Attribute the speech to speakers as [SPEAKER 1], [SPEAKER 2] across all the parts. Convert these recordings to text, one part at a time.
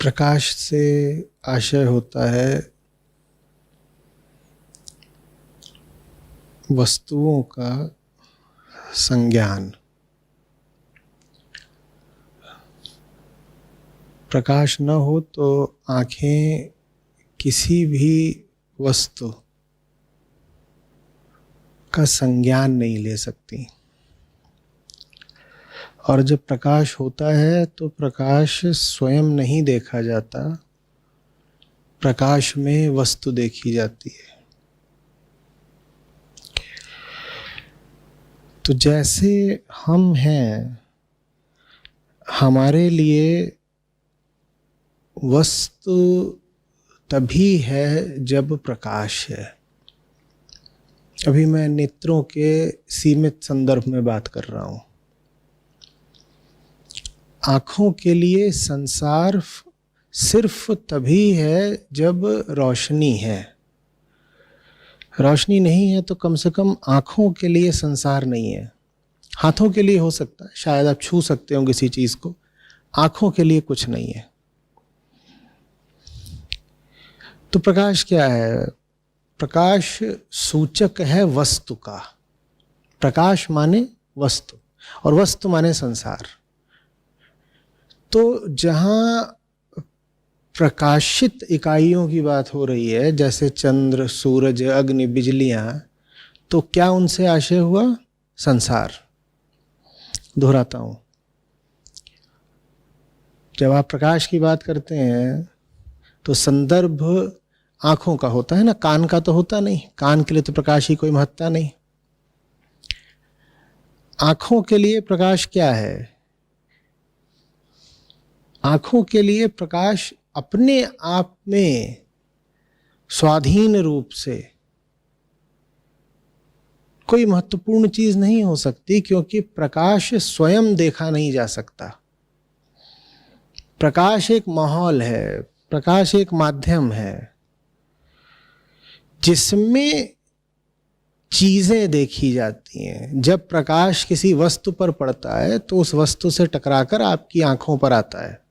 [SPEAKER 1] प्रकाश से आशय होता है वस्तुओं का संज्ञान। प्रकाश न हो तो आँखें किसी भी वस्तु का संज्ञान नहीं ले सकती, और जब प्रकाश होता है तो प्रकाश स्वयं नहीं देखा जाता, प्रकाश में वस्तु देखी जाती है। तो जैसे हम हैं, हमारे लिए वस्तु तभी है जब प्रकाश है। अभी मैं नेत्रों के सीमित संदर्भ में बात कर रहा हूँ। आँखों के लिए संसार सिर्फ तभी है जब रोशनी है। रोशनी नहीं है तो कम से कम आँखों के लिए संसार नहीं है। हाथों के लिए हो सकता है, शायद आप छू सकते हो किसी चीज़ को, आँखों के लिए कुछ नहीं है। तो प्रकाश क्या है? प्रकाश सूचक है वस्तु का। प्रकाश माने वस्तु और वस्तु माने संसार। तो जहाँ प्रकाशित इकाइयों की बात हो रही है, जैसे चंद्र, सूरज, अग्नि, बिजलियाँ, तो क्या उनसे आशय हुआ? संसार। दोहराता हूँ, जब आप प्रकाश की बात करते हैं तो संदर्भ आँखों का होता है ना, कान का तो होता नहीं। कान के लिए तो प्रकाश की कोई महत्ता नहीं। आँखों के लिए प्रकाश क्या है? आँखों के लिए प्रकाश अपने आप में स्वाधीन रूप से कोई महत्वपूर्ण चीज नहीं हो सकती, क्योंकि प्रकाश स्वयं देखा नहीं जा सकता। प्रकाश एक माहौल है, प्रकाश एक माध्यम है जिसमें चीजें देखी जाती हैं। जब प्रकाश किसी वस्तु पर पड़ता है तो उस वस्तु से टकराकर आपकी आंखों पर आता है,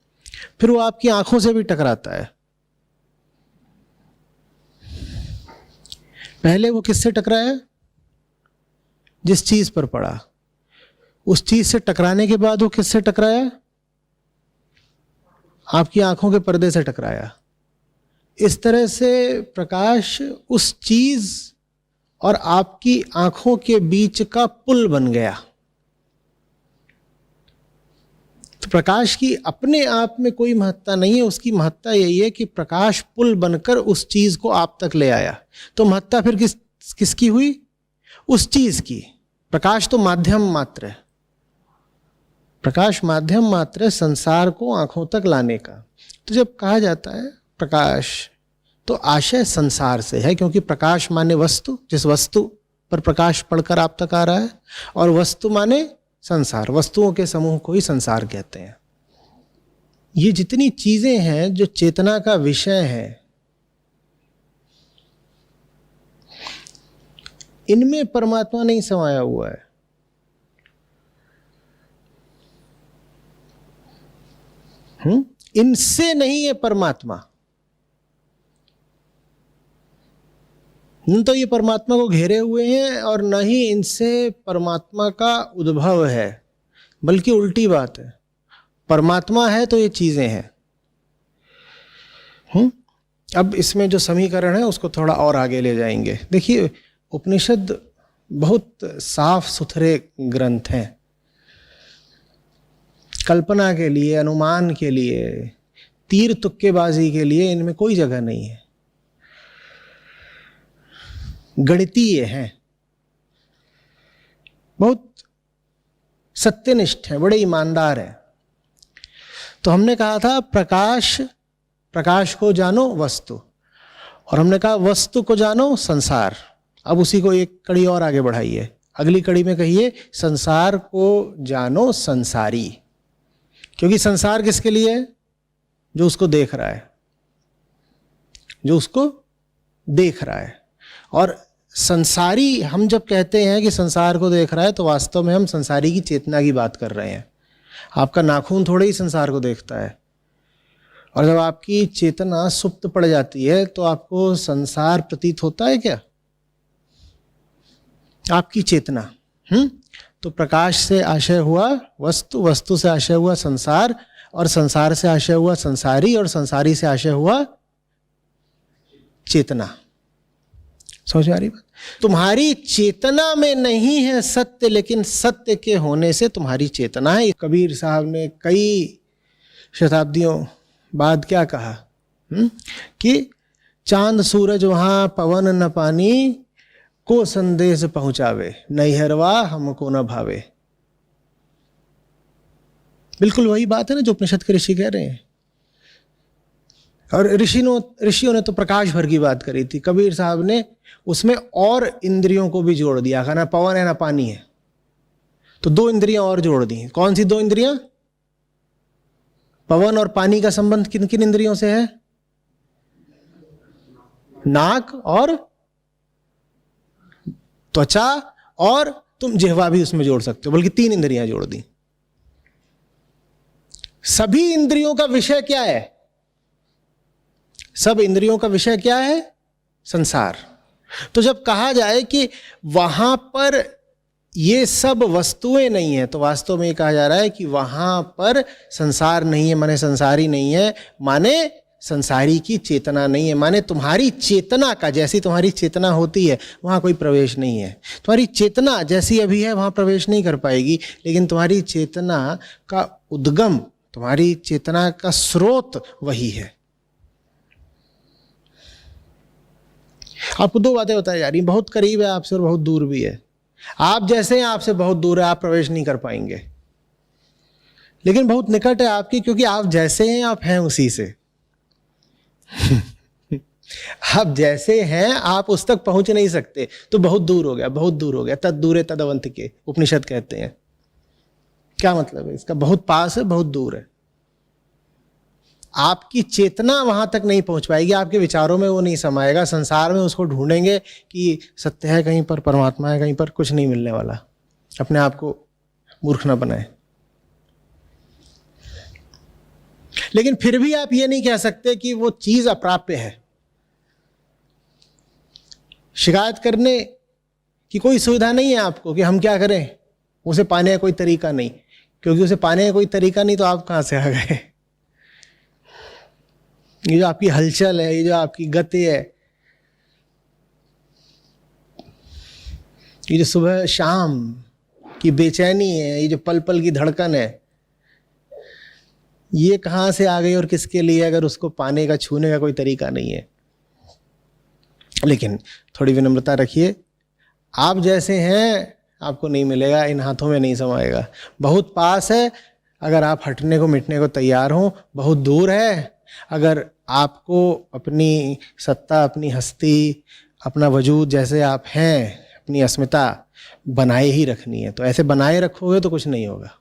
[SPEAKER 1] फिर वो आपकी आंखों से भी टकराता है। पहले वो किससे टकराया? जिस चीज पर पड़ा। उस चीज से टकराने के बाद वो किससे टकराया? आपकी आंखों के पर्दे से टकराया। इस तरह से प्रकाश उस चीज और आपकी आंखों के बीच का पुल बन गया। तो प्रकाश की अपने आप में कोई महत्ता नहीं है, उसकी महत्ता यही है कि प्रकाश पुल बनकर उस चीज को आप तक ले आया। तो महत्ता फिर किसकी हुई? उस चीज की। प्रकाश तो माध्यम मात्र है। प्रकाश माध्यम मात्र है संसार को आंखों तक लाने का। तो जब कहा जाता है प्रकाश, तो आशय संसार से है, क्योंकि प्रकाश माने वस्तु, जिस वस्तु पर प्रकाश पड़कर आप तक आ रहा है, और वस्तु माने संसार। वस्तुओं के समूह को ही संसार कहते हैं। ये जितनी चीजें हैं जो चेतना का विषय है, इनमें परमात्मा नहीं समाया हुआ है। इनसे नहीं है परमात्मा। न तो ये परमात्मा को घेरे हुए हैं और न ही इनसे परमात्मा का उद्भव है, बल्कि उल्टी बात है। परमात्मा है तो ये चीजें हैं। अब इसमें जो समीकरण है उसको थोड़ा और आगे ले जाएंगे। देखिए, उपनिषद बहुत साफ सुथरे ग्रंथ हैं। कल्पना के लिए, अनुमान के लिए, तीर तुक्केबाजी के लिए इनमें कोई जगह नहीं है। गणितीय हैं, बहुत सत्यनिष्ठ हैं, बड़े ईमानदार हैं। तो हमने कहा था प्रकाश को जानो वस्तु, और हमने कहा वस्तु को जानो संसार। अब उसी को एक कड़ी और आगे बढ़ाइए। अगली कड़ी में कहिए संसार को जानो संसारी। क्योंकि संसार किसके लिए है? जो उसको देख रहा है, जो उसको देख रहा है। और संसारी, हम जब कहते हैं कि संसार को देख रहा है, तो वास्तव में हम संसारी की चेतना की बात कर रहे हैं। आपका नाखून थोड़े ही संसार को देखता है। और जब आपकी चेतना सुप्त पड़ जाती है तो आपको संसार प्रतीत होता है क्या? आपकी चेतना तो प्रकाश से आशय हुआ वस्तु, वस्तु से आशय हुआ संसार, और संसार से आशय हुआ संसारी, और संसारी से आशय हुआ चेतना। समझ में आ रही बात? तुम्हारी चेतना में नहीं है सत्य, लेकिन सत्य के होने से तुम्हारी चेतना है। कबीर साहब ने कई शताब्दियों बाद क्या कहा कि चांद सूरज वहां पवन न पानी, को संदेश पहुंचावे, नैहरवा हमको न भावे। बिल्कुल वही बात है ना जो उपनिषद के ऋषि कह रहे हैं। और ऋषियों ने तो प्रकाश भर की बात करी थी, कबीर साहब ने उसमें और इंद्रियों को भी जोड़ दिया। ना पवन है ना पानी है, तो 2 इंद्रियां और जोड़ दी। कौन सी 2 इंद्रियां? पवन और पानी का संबंध किन किन इंद्रियों से है? नाक और त्वचा, और तुम जिह्वा भी उसमें जोड़ सकते हो, बल्कि 3 इंद्रियां जोड़ दी। सभी इंद्रियों का विषय क्या है? सब इंद्रियों का विषय क्या है? संसार। तो जब कहा जाए कि वहां पर ये सब वस्तुएं नहीं है, तो वास्तव में ये कहा जा रहा है कि वहां पर संसार नहीं है, माने संसारी नहीं है, माने संसारी की चेतना नहीं है, माने तुम्हारी चेतना का, जैसी तुम्हारी चेतना होती है वहां कोई प्रवेश नहीं है। तुम्हारी चेतना जैसी अभी है वहां प्रवेश नहीं कर पाएगी, लेकिन तुम्हारी चेतना का उद्गम, तुम्हारी चेतना का स्रोत वही है। आपको 2 बातें बताई जा रही, बहुत करीब है आपसे और बहुत दूर भी है। आप जैसे हैं आपसे बहुत दूर है, आप प्रवेश नहीं कर पाएंगे, लेकिन बहुत निकट है आपकी, क्योंकि आप जैसे हैं आप हैं उसी से। आप जैसे हैं आप उस तक पहुंच नहीं सकते, तो बहुत दूर हो गया, बहुत दूर हो गया। तद दूरे तदवंत के उपनिषद कहते हैं। क्या मतलब है इसका? बहुत पास है, बहुत दूर है। आपकी चेतना वहां तक नहीं पहुंच पाएगी, आपके विचारों में वो नहीं समाएगा। संसार में उसको ढूंढेंगे कि सत्य है कहीं पर, परमात्मा है कहीं पर, कुछ नहीं मिलने वाला। अपने आप को मूर्ख न बनाए। लेकिन फिर भी आप ये नहीं कह सकते कि वो चीज अप्राप्य है। शिकायत करने की कोई सुविधा नहीं है आपको कि हम क्या करें, उसे पाने का कोई तरीका नहीं, क्योंकि उसे पाने का कोई तरीका नहीं तो आप कहां से आ गए? ये जो आपकी हलचल है, ये जो आपकी गति है, ये जो सुबह शाम की बेचैनी है, ये जो पल पल की धड़कन है, ये कहां से आ गई और किसके लिए, अगर उसको पाने का, छूने का कोई तरीका नहीं है। लेकिन थोड़ी विनम्रता रखिए, आप जैसे हैं आपको नहीं मिलेगा, इन हाथों में नहीं समाएगा। बहुत पास है अगर आप हटने को मिटने को तैयार हो, बहुत दूर है अगर आपको अपनी सत्ता, अपनी हस्ती, अपना वजूद जैसे आप हैं, अपनी अस्मिता बनाए ही रखनी है। तो ऐसे बनाए रखोगे तो कुछ नहीं होगा।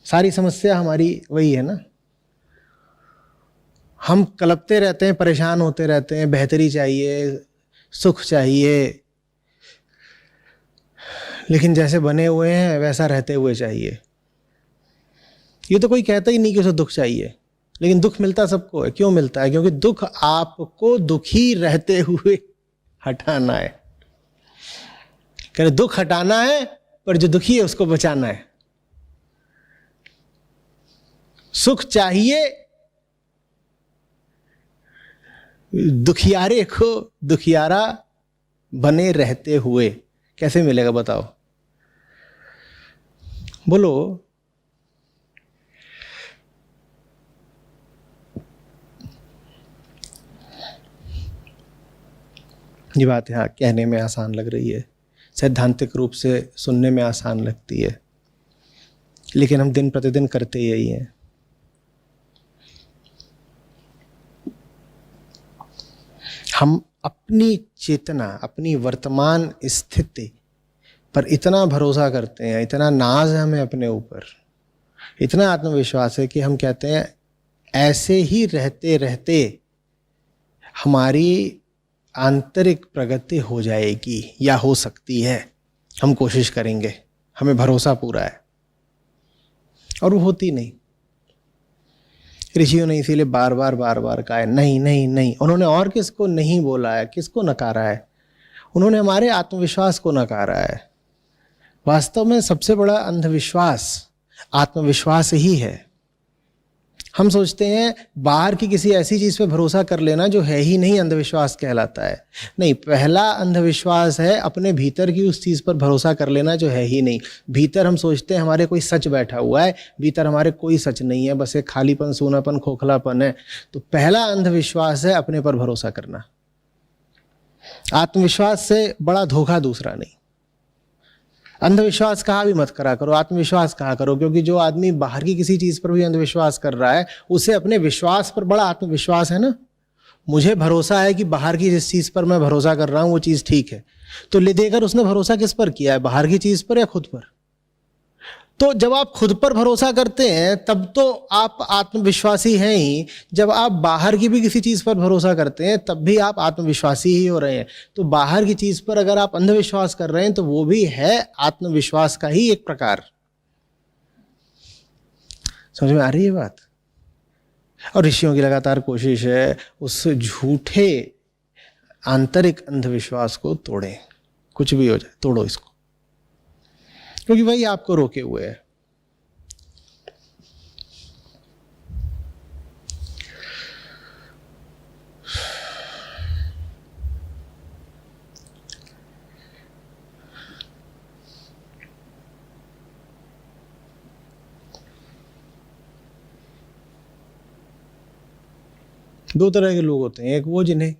[SPEAKER 1] सारी समस्या हमारी वही है ना, हम कलपते रहते हैं, परेशान होते रहते हैं, बेहतरी चाहिए, सुख चाहिए, लेकिन जैसे बने हुए हैं वैसा रहते हुए चाहिए। ये तो कोई कहता ही नहीं कि उसे दुख चाहिए, लेकिन दुख मिलता सबको है। क्यों मिलता है? क्योंकि दुख आपको दुखी रहते हुए हटाना है। कह रहे दुख हटाना है, पर जो दुखी है उसको बचाना है। सुख चाहिए, दुखियारे को दुखियारा बने रहते हुए। कैसे मिलेगा बताओ? बोलो। ये बात यहाँ कहने में आसान लग रही है, सैद्धांतिक रूप से सुनने में आसान लगती है, लेकिन हम दिन प्रतिदिन करते यही हैं। हम अपनी चेतना, अपनी वर्तमान स्थिति पर इतना भरोसा करते हैं, इतना नाज है हमें अपने ऊपर, इतना आत्मविश्वास है कि हम कहते हैं ऐसे ही रहते रहते हमारी आंतरिक प्रगति हो जाएगी या हो सकती है, हम कोशिश करेंगे, हमें भरोसा पूरा है, और वो होती नहीं। ऋषियों ने इसीलिए बार बार कहा है नहीं नहीं नहीं। उन्होंने और किसको नहीं बोला है, किसको नकारा है? उन्होंने हमारे आत्मविश्वास को नकारा है। वास्तव में सबसे बड़ा अंधविश्वास आत्मविश्वास ही है। हम सोचते हैं बाहर की किसी ऐसी चीज पे भरोसा कर लेना जो है ही नहीं, अंधविश्वास कहलाता है। नहीं, पहला अंधविश्वास है अपने भीतर की उस चीज पर भरोसा कर लेना जो है ही नहीं। भीतर हम सोचते हैं हमारे कोई सच बैठा हुआ है, भीतर हमारे कोई सच नहीं है, बस एक खालीपन, सूनापन, खोखलापन है। तो पहला अंधविश्वास है अपने पर भरोसा करना। आत्मविश्वास से बड़ा धोखा दूसरा नहीं। अंधविश्वास कहा भी मत करा करो, आत्मविश्वास कहा करो, क्योंकि जो आदमी बाहर की किसी चीज पर भी अंधविश्वास कर रहा है उसे अपने विश्वास पर बड़ा आत्मविश्वास है ना। मुझे भरोसा है कि बाहर की जिस चीज पर मैं भरोसा कर रहा हूं वो चीज ठीक है। तो ले देकर उसने भरोसा किस पर किया है, बाहर की चीज पर या खुद पर? तो जब आप खुद पर भरोसा करते हैं तब तो आप आत्मविश्वासी हैं ही। जब आप बाहर की भी किसी चीज पर भरोसा करते हैं तब भी आप आत्मविश्वासी ही हो रहे हैं। तो बाहर की चीज पर अगर आप अंधविश्वास कर रहे हैं तो वो भी है आत्मविश्वास का ही एक प्रकार। समझ में आ रही है बात? और ऋषियों की लगातार कोशिश है उस झूठे आंतरिक अंधविश्वास को तोड़ें। कुछ भी हो जाए तोड़ो इसको, क्योंकि वही आपको रोके हुए है। दो तरह के लोग होते हैं। एक वो जिन्हें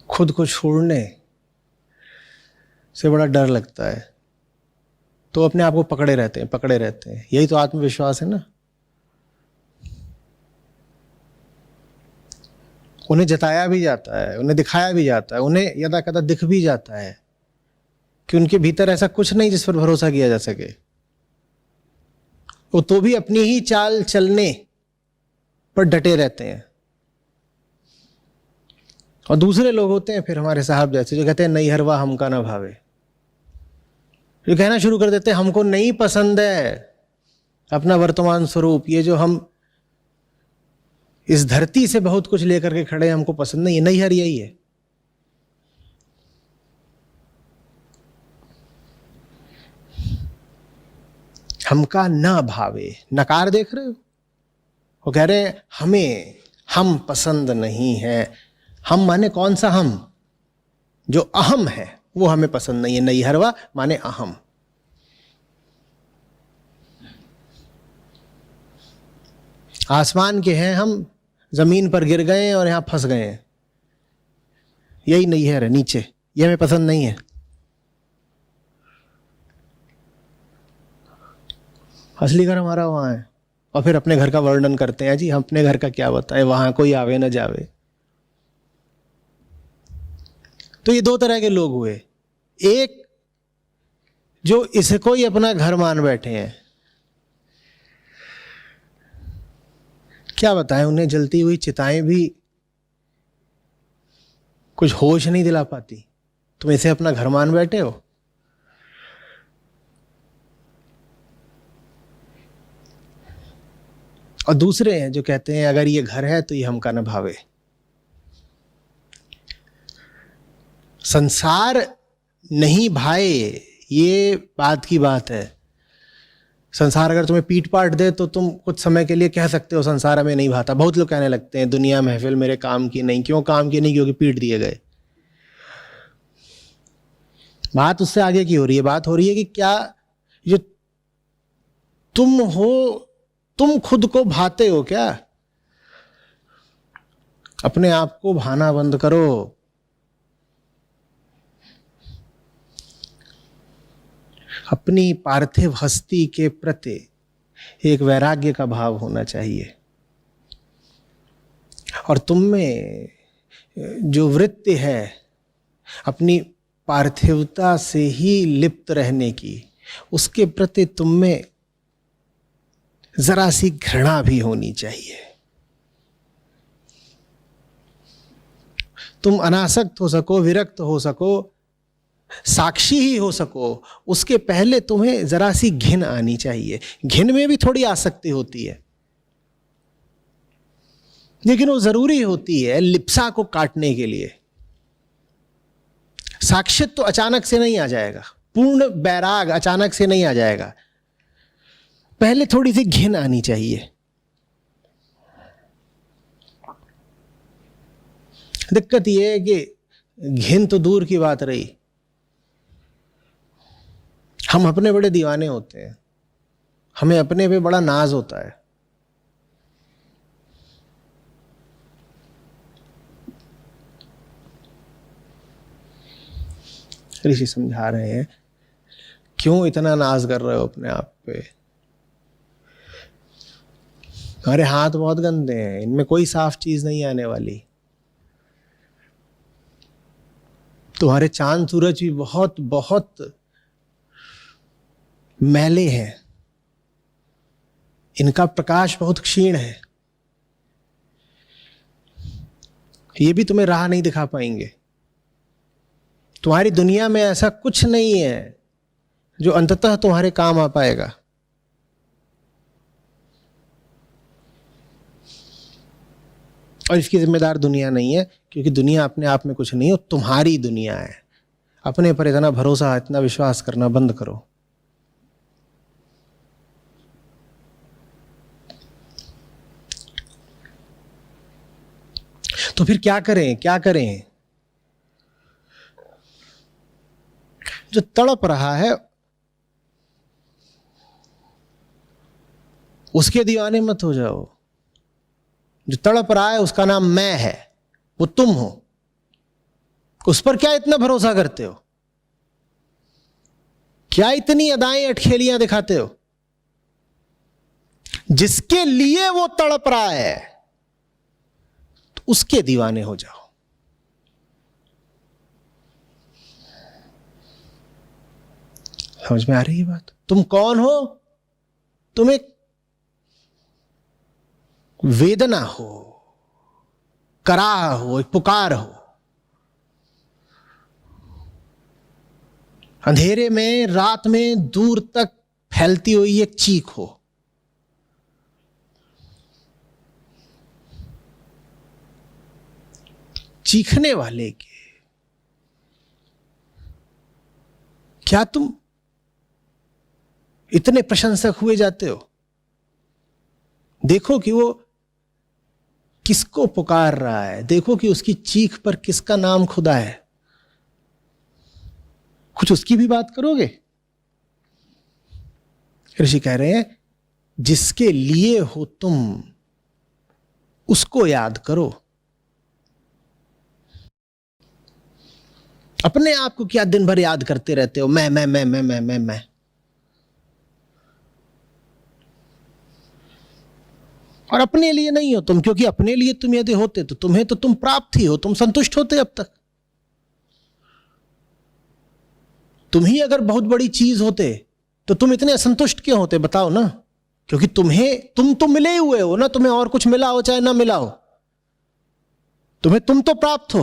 [SPEAKER 1] खुद को छोड़ने से बड़ा डर लगता है, तो अपने आप को पकड़े रहते हैं। यही तो आत्मविश्वास है ना। उन्हें जताया भी जाता है, उन्हें दिखाया भी जाता है, उन्हें यदा कदा दिख भी जाता है कि उनके भीतर ऐसा कुछ नहीं जिस पर भरोसा किया जा सके। वो तो भी अपनी ही चाल चलने पर डटे रहते हैं। और दूसरे लोग होते हैं फिर हमारे साहब जैसे, जो कहते हैं नहीं हरवा हमका ना भावे, जो कहना शुरू कर देते हैं हमको नहीं पसंद है अपना वर्तमान स्वरूप, ये जो हम इस धरती से बहुत कुछ लेकर के खड़े हैं हमको पसंद नहीं है। नहीं हर यही है। हमका ना भावे, नकार देख रहे हो? वो कह रहे हैं हमें, हम पसंद नहीं है। हम माने कौन सा हम? जो अहम है वो हमें पसंद नहीं है। नहीं हरवा माने अहम। आसमान के हैं हम, जमीन पर गिर गए और यहां फंस गए हैं, यही नहीं है नीचे, ये हमें पसंद नहीं है। असली घर हमारा वहां है। और फिर अपने घर का वर्णन करते हैं, जी हम अपने घर का क्या बताएं, वहां कोई आवे ना जावे। तो ये दो तरह के लोग हुए। एक जो इसको ही अपना घर मान बैठे हैं, क्या बताएं, उन्हें जलती हुई चिताएं भी कुछ होश नहीं दिला पाती। तुम इसे अपना घर मान बैठे हो। और दूसरे हैं जो कहते हैं अगर ये घर है तो ये हमका न भावे। संसार नहीं भाए, ये बात की बात है। संसार अगर तुम्हें पीट पाट दे तो तुम कुछ समय के लिए कह सकते हो संसार हमें नहीं भाता। बहुत लोग कहने लगते हैं दुनिया महफिल मेरे काम की नहीं। क्यों काम की नहीं? क्योंकि पीट दिए गए। बात उससे आगे की हो रही है। बात हो रही है कि क्या जो तुम हो, तुम खुद को भाते हो क्या? अपने आप को भाना बंद करो। अपनी पार्थिव हस्ती के प्रति एक वैराग्य का भाव होना चाहिए। और तुम में जो वृत्ति है अपनी पार्थिवता से ही लिप्त रहने की, उसके प्रति तुम में जरा सी घृणा भी होनी चाहिए। तुम अनासक्त हो सको, विरक्त हो सको, साक्षी ही हो सको, उसके पहले तुम्हें जरा सी घिन आनी चाहिए। घिन में भी थोड़ी आसक्ति होती है, लेकिन वो जरूरी होती है लिप्सा को काटने के लिए। साक्षित्व तो अचानक से नहीं आ जाएगा, पूर्ण बैराग अचानक से नहीं आ जाएगा, पहले थोड़ी सी घिन आनी चाहिए। दिक्कत यह है कि घिन तो दूर की बात रही, हम अपने बड़े दीवाने होते हैं, हमें अपने पे बड़ा नाज होता है। ऋषि समझा रहे हैं, क्यों इतना नाज कर रहे हो अपने आप पे? हमारे हाथ बहुत गंदे हैं, इनमें कोई साफ चीज नहीं आने वाली। तुम्हारे चांद सूरज भी बहुत बहुत मैले हैं, इनका प्रकाश बहुत क्षीण है, ये भी तुम्हें राह नहीं दिखा पाएंगे। तुम्हारी दुनिया में ऐसा कुछ नहीं है जो अंततः तुम्हारे काम आ पाएगा। और इसकी जिम्मेदार दुनिया नहीं है, क्योंकि दुनिया अपने आप में कुछ नहीं है, तुम्हारी दुनिया है। अपने पर इतना भरोसा, इतना विश्वास करना बंद करो। तो फिर क्या करें, क्या करें? जो तड़प रहा है उसके दीवाने मत हो जाओ। जो तड़प रहा है उसका नाम मैं है, वो तुम हो। उस पर क्या इतना भरोसा करते हो? क्या इतनी अदाएं अटखेलियां दिखाते हो? जिसके लिए वो तड़प रहा है तो उसके दीवाने हो जाओ। समझ में आ रही है बात? तुम कौन हो? तुम एक वेदना हो, कराह हो, एक पुकार हो। अंधेरे में, रात में दूर तक फैलती हुई एक चीख हो। चीखने वाले के क्या तुम इतने प्रशंसक हुए जाते हो? देखो कि वो किसको पुकार रहा है, देखो कि उसकी चीख पर किसका नाम खुदा है। कुछ उसकी भी बात करोगे? ऋषि कह रहे हैं, जिसके लिए हो तुम उसको याद करो। अपने आप को क्या दिन भर याद करते रहते हो? मैं मैं मैं मैं मैं मैं मैं। और अपने लिए नहीं हो तुम, क्योंकि अपने लिए तुम यदि होते तो तुम्हें तो तुम प्राप्त ही हो, तुम संतुष्ट होते अब तक। तुम ही अगर बहुत बड़ी चीज होते तो तुम इतने असंतुष्ट क्यों होते? बताओ ना। क्योंकि तुम तो मिले हुए हो ना, तुम्हें और कुछ मिला हो चाहे ना मिला हो, तुम तो प्राप्त हो।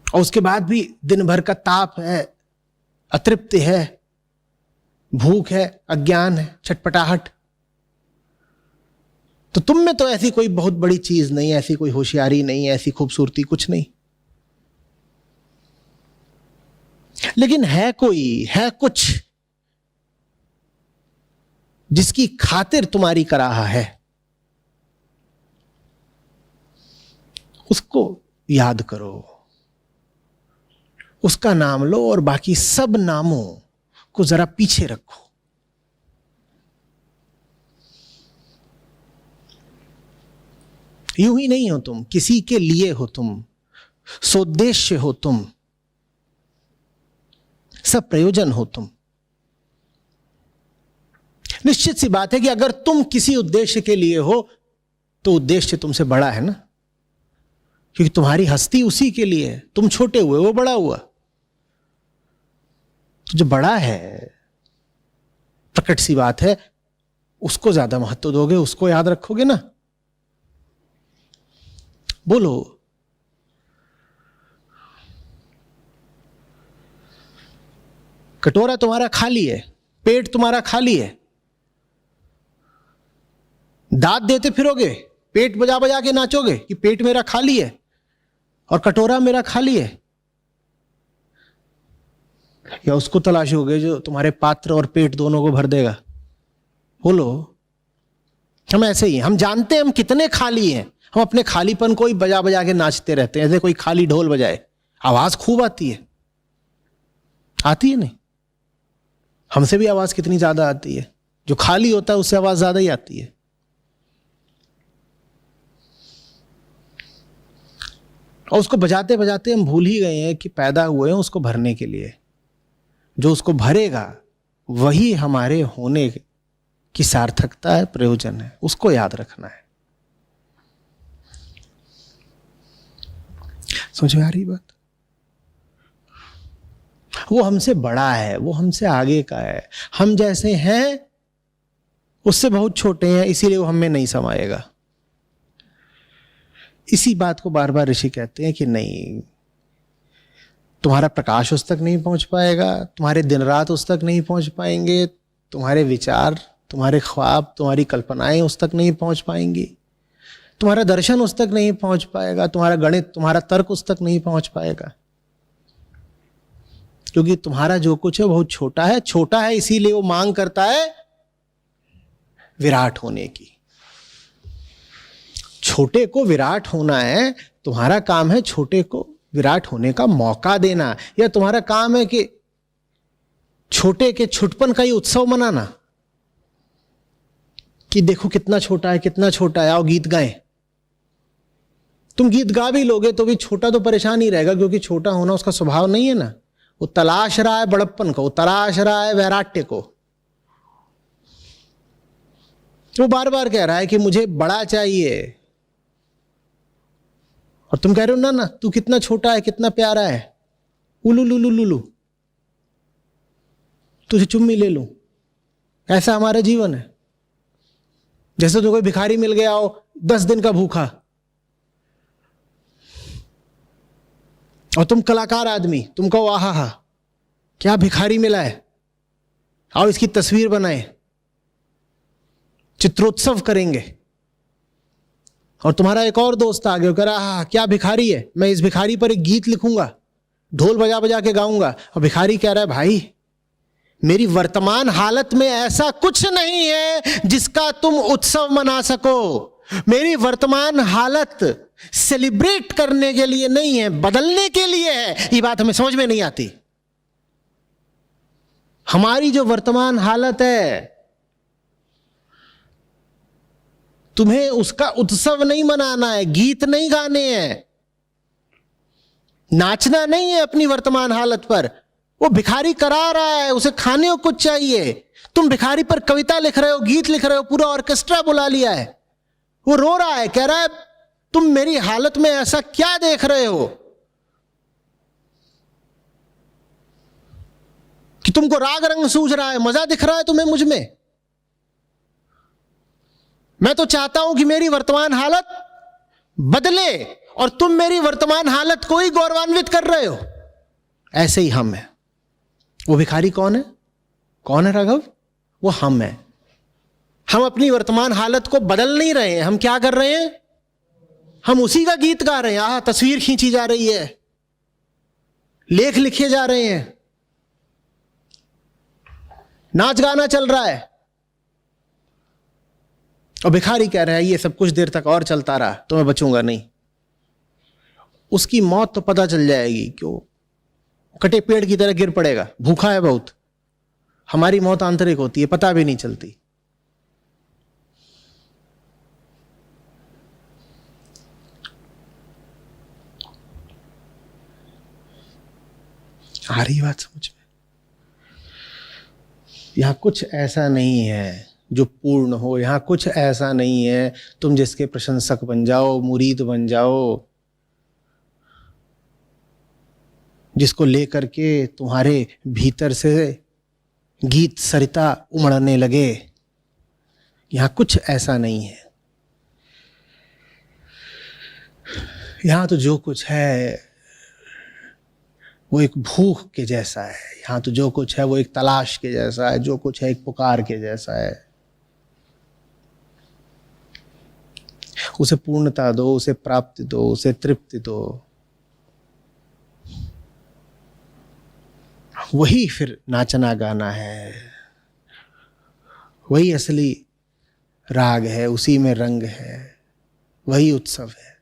[SPEAKER 1] और उसके बाद भी दिन भर का ताप है, अतृप्ति है, भूख है, अज्ञान है, छटपटाहट। तो तुम में तो ऐसी कोई बहुत बड़ी चीज नहीं, ऐसी कोई होशियारी नहीं, ऐसी खूबसूरती कुछ नहीं। लेकिन है कुछ जिसकी खातिर तुम्हारी कराहा है। उसको याद करो, उसका नाम लो और बाकी सब नामों को जरा पीछे रखो। यूं ही नहीं हो तुम, किसी के लिए हो तुम, सोद्देश्य हो तुम, सब प्रयोजन हो तुम। निश्चित सी बात है कि अगर तुम किसी उद्देश्य के लिए हो तो उद्देश्य तुमसे बड़ा है ना, क्योंकि तुम्हारी हस्ती उसी के लिए है। तुम छोटे हुए, वो बड़ा हुआ। जो बड़ा है, प्रकट सी बात है, उसको ज्यादा महत्व दोगे, उसको याद रखोगे ना। बोलो, कटोरा तुम्हारा खाली है, पेट तुम्हारा खाली है, दांत देते फिरोगे, पेट बजा बजा के नाचोगे कि पेट मेरा खाली है और कटोरा मेरा खाली है, या उसको तलाशोगे जो तुम्हारे पात्र और पेट दोनों को भर देगा? बोलो। हम ऐसे ही हैं, हम जानते हैं हम कितने खाली हैं, हम अपने खालीपन को ही बजा बजा के नाचते रहते हैं, ऐसे कोई खाली ढोल बजाए। आवाज खूब आती है, आती है नहीं? हमसे भी आवाज कितनी ज्यादा आती है, जो खाली होता है उससे आवाज ज्यादा ही आती है। और उसको बजाते बजाते हम भूल ही गए हैं कि पैदा हुए हैं उसको भरने के लिए। जो उसको भरेगा वही हमारे होने की सार्थकता है, प्रयोजन है, उसको याद रखना है। समझ में आ रही बात? वो हमसे बड़ा है, वो हमसे आगे का है, हम जैसे हैं उससे बहुत छोटे हैं, इसीलिए वो हमें नहीं समाएगा। इसी बात को बार बार ऋषि कहते हैं कि नहीं, तुम्हारा प्रकाश उस तक नहीं पहुंच पाएगा, तुम्हारे दिन रात उस तक नहीं पहुंच पाएंगे, तुम्हारे विचार, तुम्हारे ख्वाब, तुम्हारी कल्पनाएं उस तक नहीं पहुंच पाएंगी, तुम्हारा दर्शन उस तक नहीं पहुंच पाएगा, तुम्हारा गणित, तुम्हारा तर्क उस तक नहीं पहुंच पाएगा, क्योंकि तुम्हारा जो कुछ है बहुत छोटा है। छोटा है इसीलिए वो मांग करता है विराट होने की। छोटे को विराट होना है, तुम्हारा काम है छोटे को विराट होने का मौका देना, या तुम्हारा काम है कि छोटे के छुटपन का ही उत्सव मनाना कि देखो कितना छोटा है, कितना छोटा है, आओ गीत गाएं। तुम गीत गा भी लोगे तो भी छोटा तो परेशान ही रहेगा, क्योंकि छोटा होना उसका स्वभाव नहीं है ना। वो तलाश रहा है बड़प्पन को, वो तलाश रहा है वैराट्य को। वो बार बार कह रहा है कि मुझे बड़ा चाहिए, और तुम कह रहे हो ना ना तू कितना छोटा है, कितना प्यारा है, उलू लुलू लुलू, तुझे चुम्मी ले लूं। ऐसा हमारा जीवन है। जैसे तो कोई भिखारी मिल गया हो 10 दिन का भूखा, और तुम कलाकार आदमी, तुम कहो आहा हा क्या भिखारी मिला है, आओ इसकी तस्वीर बनाए, चित्रोत्सव करेंगे। और तुम्हारा एक और दोस्त आ गया, कह रहा क्या भिखारी है, मैं इस भिखारी पर एक गीत लिखूंगा, ढोल बजा बजा के गाऊंगा। और भिखारी कह रहा है भाई मेरी वर्तमान हालत में ऐसा कुछ नहीं है जिसका तुम उत्सव मना सको। मेरी वर्तमान हालत सेलिब्रेट करने के लिए नहीं है, बदलने के लिए है। ये बात हमें समझ में नहीं आती। हमारी जो वर्तमान हालत है, तुम्हें उसका उत्सव नहीं मनाना है, गीत नहीं गाने हैं, नाचना नहीं है अपनी वर्तमान हालत पर। वो भिखारी करा रहा है, उसे खाने को कुछ चाहिए। तुम भिखारी पर कविता लिख रहे हो, गीत लिख रहे हो, पूरा ऑर्केस्ट्रा बुला लिया है। वो रो रहा है, कह रहा है तुम मेरी हालत में ऐसा क्या देख रहे हो कि तुमको राग रंग सूझ रहा है, मजा दिख रहा है तुम्हें मुझ में। मैं तो चाहता हूं कि मेरी वर्तमान हालत बदले, और तुम मेरी वर्तमान हालत को ही गौरवान्वित कर रहे हो। ऐसे ही हम हैं। वो भिखारी कौन है? कौन है राघव? वो हम हैं। हम अपनी वर्तमान हालत को बदल नहीं रहे हैं। हम क्या कर रहे हैं? हम उसी का गीत गा रहे हैं। आह, तस्वीर खींची जा रही है, लेख लिखे जा रहे हैं, नाच गाना चल रहा है, और भिखारी कह रहा है ये सब कुछ देर तक और चलता रहा तो मैं बचूंगा नहीं। उसकी मौत तो पता चल जाएगी, क्यों कटे पेड़ की तरह गिर पड़ेगा, भूखा है बहुत। हमारी मौत आंतरिक होती है, पता भी नहीं चलती। आ रही बात समझ में? यहां कुछ ऐसा नहीं है जो पूर्ण हो, यहां कुछ ऐसा नहीं है तुम जिसके प्रशंसक बन जाओ, मुरीद बन जाओ, जिसको लेकर के तुम्हारे भीतर से गीत सरिता उमड़ने लगे। यहां कुछ ऐसा नहीं है। यहां तो जो कुछ है वो एक भूख के जैसा है। यहाँ तो जो कुछ है वो एक तलाश के जैसा है, जो कुछ है एक पुकार के जैसा है। उसे पूर्णता दो, उसे प्राप्ति दो, उसे तृप्ति दो। वही फिर नाचना गाना है, वही असली राग है, उसी में रंग है, वही उत्सव है।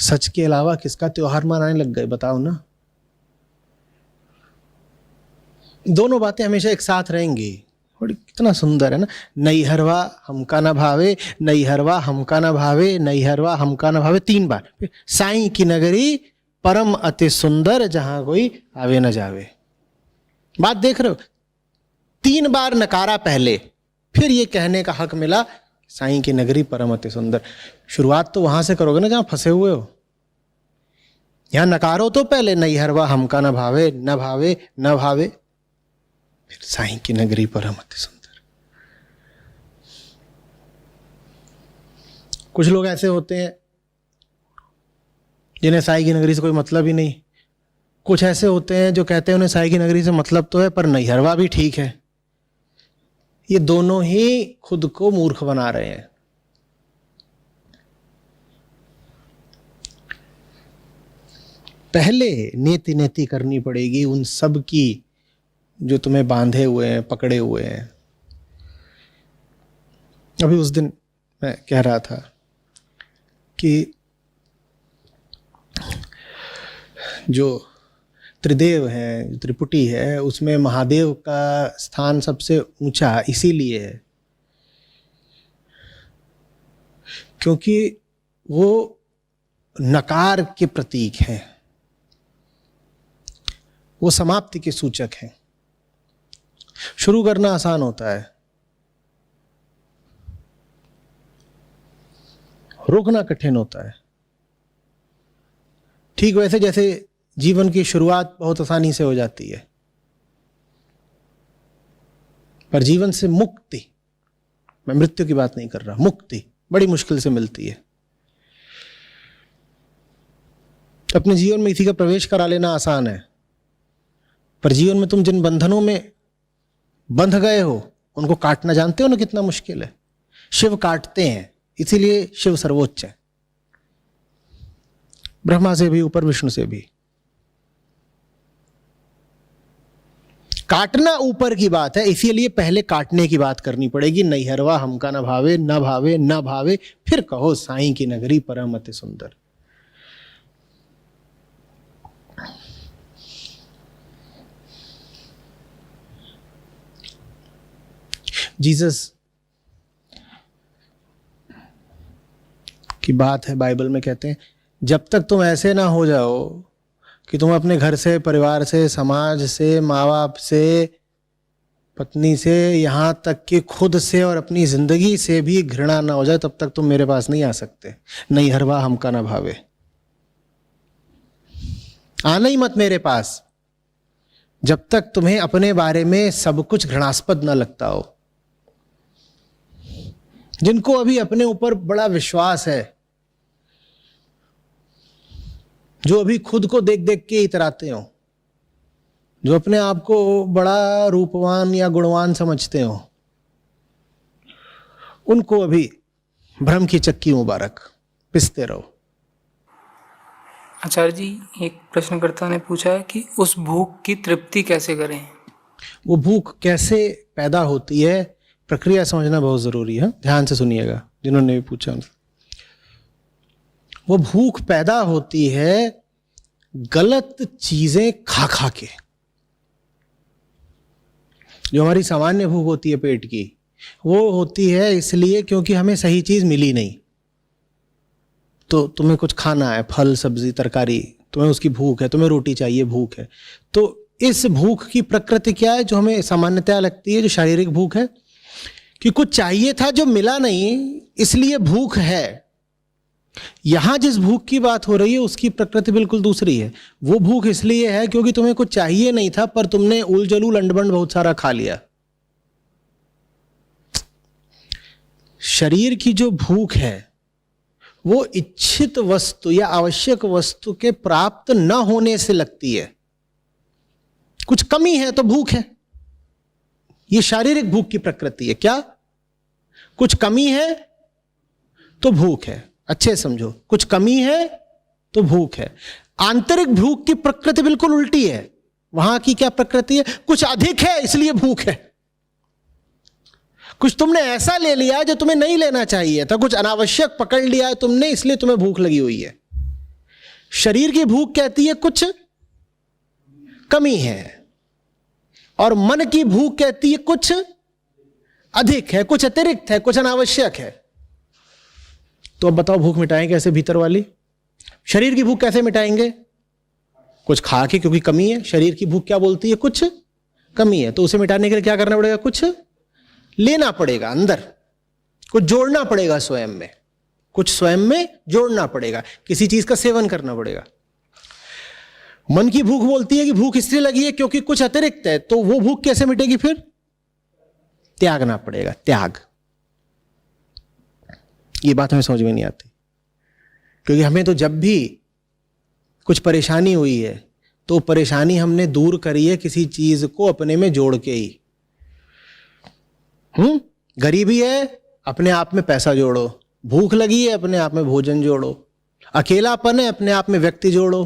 [SPEAKER 1] सच के अलावा किसका त्योहार मनाने लग गए बताओ ना। दोनों बातें हमेशा एक साथ रहेंगी। और कितना सुंदर है ना, नैहरवा हमका न भावे, नैहरवा हमका न भावे, नैहरवा हमका न भावे, 3 बार। साईं की नगरी परम अति सुंदर, जहां कोई आवे न जावे। बात देख रहे हो, 3 बार नकारा पहले, फिर ये कहने का हक मिला साईं की नगरी परम अति सुंदर। शुरुआत तो वहां से करोगे ना जहां फंसे हुए हो। यहां नकारो तो पहले, नैहरवा हमका न भावे, न भावे, न भावे, फिर साईं की नगरी परम अति सुंदर। कुछ लोग ऐसे होते हैं जिन्हें साईं की नगरी से कोई मतलब ही नहीं। कुछ ऐसे होते हैं जो कहते हैं उन्हें साईं की नगरी से मतलब तो है, पर नैहरवा भी ठीक है। ये दोनों ही खुद को मूर्ख बना रहे हैं। पहले नेति नेति करनी पड़ेगी उन सब की जो तुम्हें बांधे हुए हैं, पकड़े हुए हैं। अभी उस दिन मैं कह रहा था कि जो त्रिदेव है, त्रिपुटी है, उसमें महादेव का स्थान सबसे ऊंचा इसीलिए है क्योंकि वो नकार के प्रतीक हैं, वो समाप्ति के सूचक हैं। शुरू करना आसान होता है, रोकना कठिन होता है। ठीक वैसे जैसे जीवन की शुरुआत बहुत आसानी से हो जाती है, पर जीवन से मुक्ति, मैं मृत्यु की बात नहीं कर रहा, मुक्ति बड़ी मुश्किल से मिलती है। अपने जीवन में इसी का प्रवेश करा लेना आसान है, पर जीवन में तुम जिन बंधनों में बंध गए हो उनको काटना जानते हो ना कितना मुश्किल है। शिव काटते हैं, इसीलिए शिव सर्वोच्च है, ब्रह्मा से भी ऊपर, विष्णु से भी। काटना ऊपर की बात है, इसीलिए पहले काटने की बात करनी पड़ेगी। नैहरवा हमका न भावे, न भावे, न भावे, फिर कहो साईं की नगरी परम अति सुंदर। जीसस की बात है, बाइबल में कहते हैं जब तक तुम ऐसे ना हो जाओ कि तुम अपने घर से, परिवार से, समाज से, माँ बाप से, पत्नी से, यहाँ तक कि खुद से और अपनी जिंदगी से भी घृणा ना हो जाए, तब तक तुम मेरे पास नहीं आ सकते। नैहरवा हमका ना भावे, आना ही मत मेरे पास जब तक तुम्हें अपने बारे में सब कुछ घृणास्पद ना लगता हो। जिनको अभी अपने ऊपर बड़ा विश्वास है, जो अभी खुद को देख देख के इतराते हो, जो अपने आप को बड़ा रूपवान या गुणवान समझते हो, उनको अभी भ्रम की चक्की मुबारक, पिसते रहो।
[SPEAKER 2] आचार्य जी, एक प्रश्नकर्ता ने पूछा है कि उस भूख की तृप्ति कैसे करें।
[SPEAKER 1] वो भूख कैसे पैदा होती है, प्रक्रिया समझना बहुत जरूरी है। ध्यान से सुनिएगा जिन्होंने भी पूछा। वो भूख पैदा होती है गलत चीजें खा खा के। जो हमारी सामान्य भूख होती है पेट की, वो होती है इसलिए क्योंकि हमें सही चीज मिली नहीं। तो तुम्हें कुछ खाना है, फल, सब्जी, तरकारी, तुम्हें उसकी भूख है, तुम्हें रोटी चाहिए, भूख है। तो इस भूख की प्रकृति क्या है जो हमें सामान्यतया लगती है, जो शारीरिक भूख है, कि कुछ चाहिए था जो मिला नहीं, इसलिए भूख है। यहां जिस भूख की बात हो रही है उसकी प्रकृति बिल्कुल दूसरी है। वो भूख इसलिए है क्योंकि तुम्हें कुछ चाहिए नहीं था, पर तुमने उलझलूल अंडबंड बहुत सारा खा लिया। शरीर की जो भूख है वो इच्छित वस्तु या आवश्यक वस्तु के प्राप्त न होने से लगती है। कुछ कमी है तो भूख है, ये शारीरिक भूख की प्रकृति है। क्या? कुछ कमी है तो भूख है। अच्छे समझो, कुछ कमी है तो भूख है। आंतरिक भूख की प्रकृति बिल्कुल उल्टी है। वहां की क्या प्रकृति है? कुछ अधिक है इसलिए भूख है। कुछ तुमने ऐसा ले लिया जो तुम्हें नहीं लेना चाहिए था, कुछ अनावश्यक पकड़ लिया है तुमने, इसलिए तुम्हें भूख लगी हुई है। शरीर की भूख कहती है कुछ कमी है, और मन की भूख कहती है कुछ अधिक है, कुछ अतिरिक्त है, कुछ अनावश्यक है। तो अब बताओ भूख मिटाएं कैसे? भीतर वाली शरीर की भूख कैसे मिटाएंगे? कुछ खा के, क्योंकि कमी है। शरीर की भूख क्या बोलती है? कुछ कमी है। तो उसे मिटाने के लिए क्या करना पड़ेगा? कुछ लेना पड़ेगा, अंदर कुछ जोड़ना पड़ेगा, स्वयं में कुछ स्वयं में जोड़ना पड़ेगा, किसी चीज का सेवन करना पड़ेगा। मन की भूख बोलती है कि भूख इसलिए लगी है क्योंकि कुछ अतिरिक्त है। तो वो भूख कैसे मिटेगी? फिर त्यागना पड़ेगा, त्याग। ये बात हमें समझ में नहीं आती, क्योंकि हमें तो जब भी कुछ परेशानी हुई है तो परेशानी हमने दूर करी है किसी चीज को अपने में जोड़ के ही। गरीबी है, अपने आप में पैसा जोड़ो। भूख लगी है, अपने आप में भोजन जोड़ो। अकेलापन है, अपने आप में व्यक्ति जोड़ो।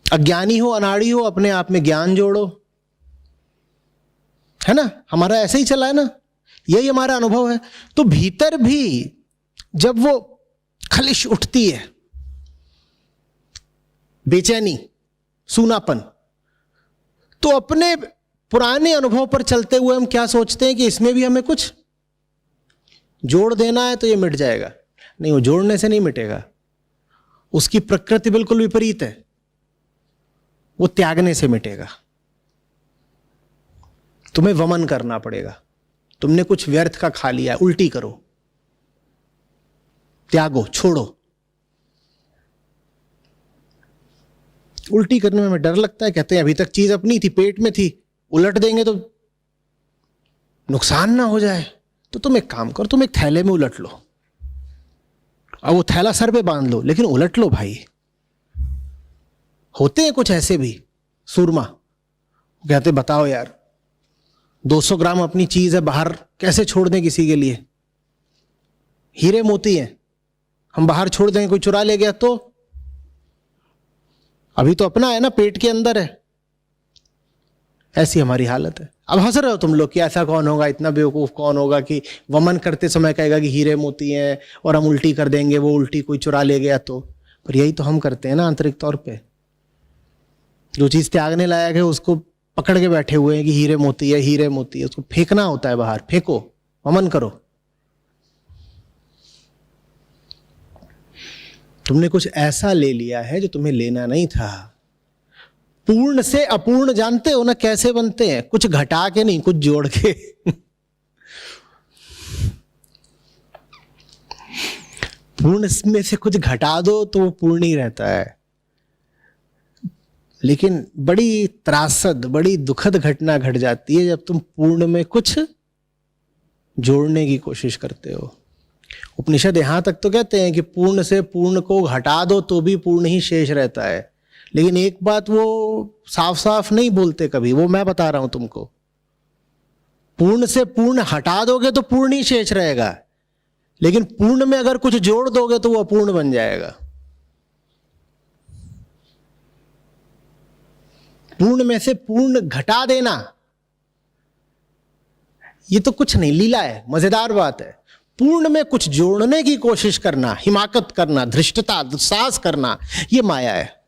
[SPEAKER 1] अज्ञानी हो, अनाड़ी हो, अपने आप में ज्ञान जोड़ो। है ना? हमारा ऐसे ही चला है ना, यही हमारा अनुभव है। तो भीतर भी जब वो खलिश उठती है, बेचैनी, सूनापन, तो अपने पुराने अनुभव पर चलते हुए हम क्या सोचते हैं कि इसमें भी हमें कुछ जोड़ देना है तो ये मिट जाएगा। नहीं, वो जोड़ने से नहीं मिटेगा, उसकी प्रकृति बिल्कुल विपरीत है, वो त्यागने से मिटेगा। तुम्हें वमन करना पड़ेगा। तुमने कुछ व्यर्थ का खा लिया, उल्टी करो, त्यागो, छोड़ो। उल्टी करने में हमें डर लगता है, कहते हैं अभी तक चीज अपनी थी, पेट में थी, उलट देंगे तो नुकसान ना हो जाए। तो तुम एक काम करो, तुम एक थैले में उलट लो, और वो थैला सर पे बांध लो, लेकिन उलट लो भाई। होते हैं कुछ ऐसे भी सूरमा, कहते बताओ यार 200 ग्राम अपनी चीज है, बाहर कैसे छोड़ दें किसी के लिए? हीरे मोती हैं, हम बाहर छोड़ देंगे, कोई चुरा ले गया तो? अभी तो अपना है ना, पेट के अंदर है। ऐसी हमारी हालत है। अब हंस रहे हो तुम लोग कि ऐसा कौन होगा, इतना बेवकूफ कौन होगा कि वमन करते समय कहेगा कि हीरे मोती हैं और हम उल्टी कर देंगे, वो उल्टी कोई चुरा ले गया तो। पर यही तो हम करते हैं ना आंतरिक तौर पे। जो चीज त्यागने लायक है उसको पकड़ के बैठे हुए हैं कि हीरे मोती है, हीरे मोती है। उसको फेंकना होता है बाहर, फेंको, वमन करो। तुमने कुछ ऐसा ले लिया है जो तुम्हें लेना नहीं था। पूर्ण से अपूर्ण जानते हो ना कैसे बनते हैं? कुछ घटा के नहीं, कुछ जोड़ के। पूर्ण में से कुछ घटा दो तो वो पूर्ण ही रहता है। लेकिन बड़ी त्रासद, बड़ी दुखद घटना घट जाती है जब तुम पूर्ण में कुछ जोड़ने की कोशिश करते हो। उपनिषद यहां तक तो कहते हैं कि पूर्ण से पूर्ण को हटा दो तो भी पूर्ण ही शेष रहता है। लेकिन एक बात वो साफ साफ नहीं बोलते कभी, वो मैं बता रहा हूं तुमको। पूर्ण से पूर्ण हटा दोगे तो पूर्ण ही शेष रहेगा, लेकिन पूर्ण में अगर कुछ जोड़ दोगे तो वो अपूर्ण बन जाएगा। पूर्ण में से पूर्ण घटा देना ये तो कुछ नहीं, लीला है, मजेदार बात है। पूर्ण में कुछ जोड़ने की कोशिश करना, हिमाकत करना, धृष्टता, दुस्साहस करना, ये माया है।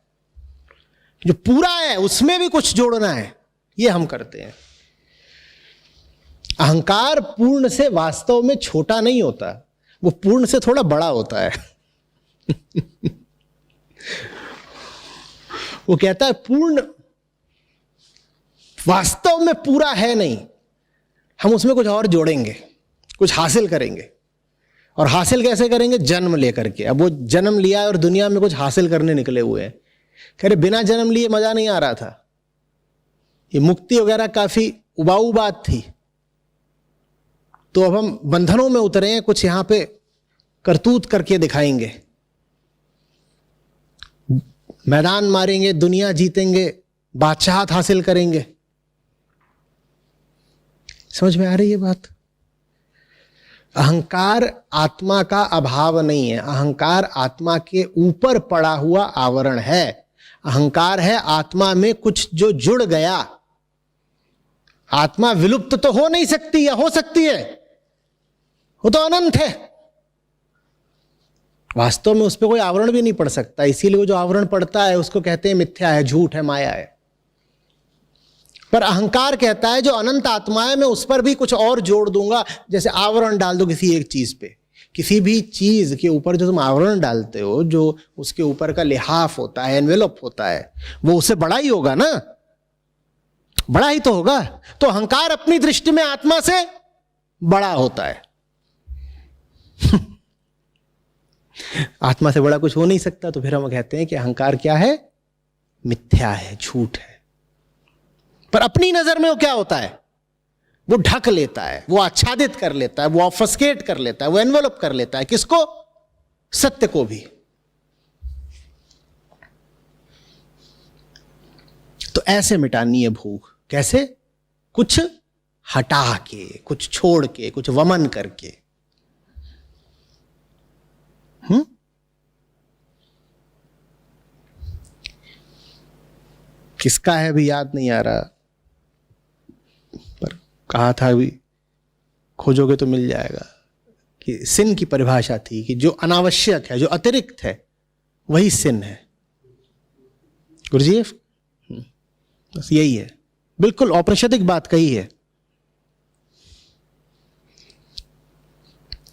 [SPEAKER 1] जो पूरा है उसमें भी कुछ जोड़ना है, ये हम करते हैं। अहंकार पूर्ण से वास्तव में छोटा नहीं होता, वो पूर्ण से थोड़ा बड़ा होता है। वो कहता है पूर्ण वास्तव में पूरा है नहीं, हम उसमें कुछ और जोड़ेंगे, कुछ हासिल करेंगे। और हासिल कैसे करेंगे? जन्म लेकर के। अब वो जन्म लिया है और दुनिया में कुछ हासिल करने निकले हुए हैं। कह रहे बिना जन्म लिए मजा नहीं आ रहा था, ये मुक्ति वगैरह काफी उबाऊ बात थी, तो अब हम बंधनों में उतरे हैं, कुछ यहां पे करतूत करके दिखाएंगे, मैदान मारेंगे, दुनिया जीतेंगे, बादशाहत हासिल करेंगे। समझ में आ रही है बात? अहंकार आत्मा का अभाव नहीं है, अहंकार आत्मा के ऊपर पड़ा हुआ आवरण है। अहंकार है आत्मा में कुछ जो जुड़ गया। आत्मा विलुप्त तो हो नहीं सकती, या हो सकती है? वो तो अनंत है। वास्तव में उस पर कोई आवरण भी नहीं पड़ सकता, इसीलिए वो जो आवरण पड़ता है उसको कहते हैं मिथ्या है, झूठ है, माया है। पर अहंकार कहता है जो अनंत आत्मा है मैं उस पर भी कुछ और जोड़ दूंगा। जैसे आवरण डाल दो किसी एक चीज पे, किसी भी चीज के ऊपर जो तुम आवरण डालते हो, जो उसके ऊपर का लिहाफ होता है, एनवेलप होता है, वो उससे बड़ा ही होगा ना, बड़ा ही तो होगा। तो अहंकार अपनी दृष्टि में आत्मा से बड़ा होता है। आत्मा से बड़ा कुछ हो नहीं सकता, तो फिर हम कहते हैं कि अहंकार क्या है? मिथ्या है, झूठ है। पर अपनी नजर में वो क्या होता है? वो ढक लेता है, वो आच्छादित कर लेता है, वो ऑफस्केट कर लेता है, वो एनवेलप कर लेता है। किसको? सत्य को भी। तो ऐसे मिटानी है भूख। कैसे? कुछ हटा के, कुछ छोड़ के, कुछ वमन करके। किसका है अभी याद नहीं आ रहा, पर कहा था अभी, खोजोगे तो मिल जाएगा, कि सिन की परिभाषा थी कि जो अनावश्यक है, जो अतिरिक्त है, वही सिन है। गुरुजी बस यही है, बिल्कुल औपनिषदिक बात कही है।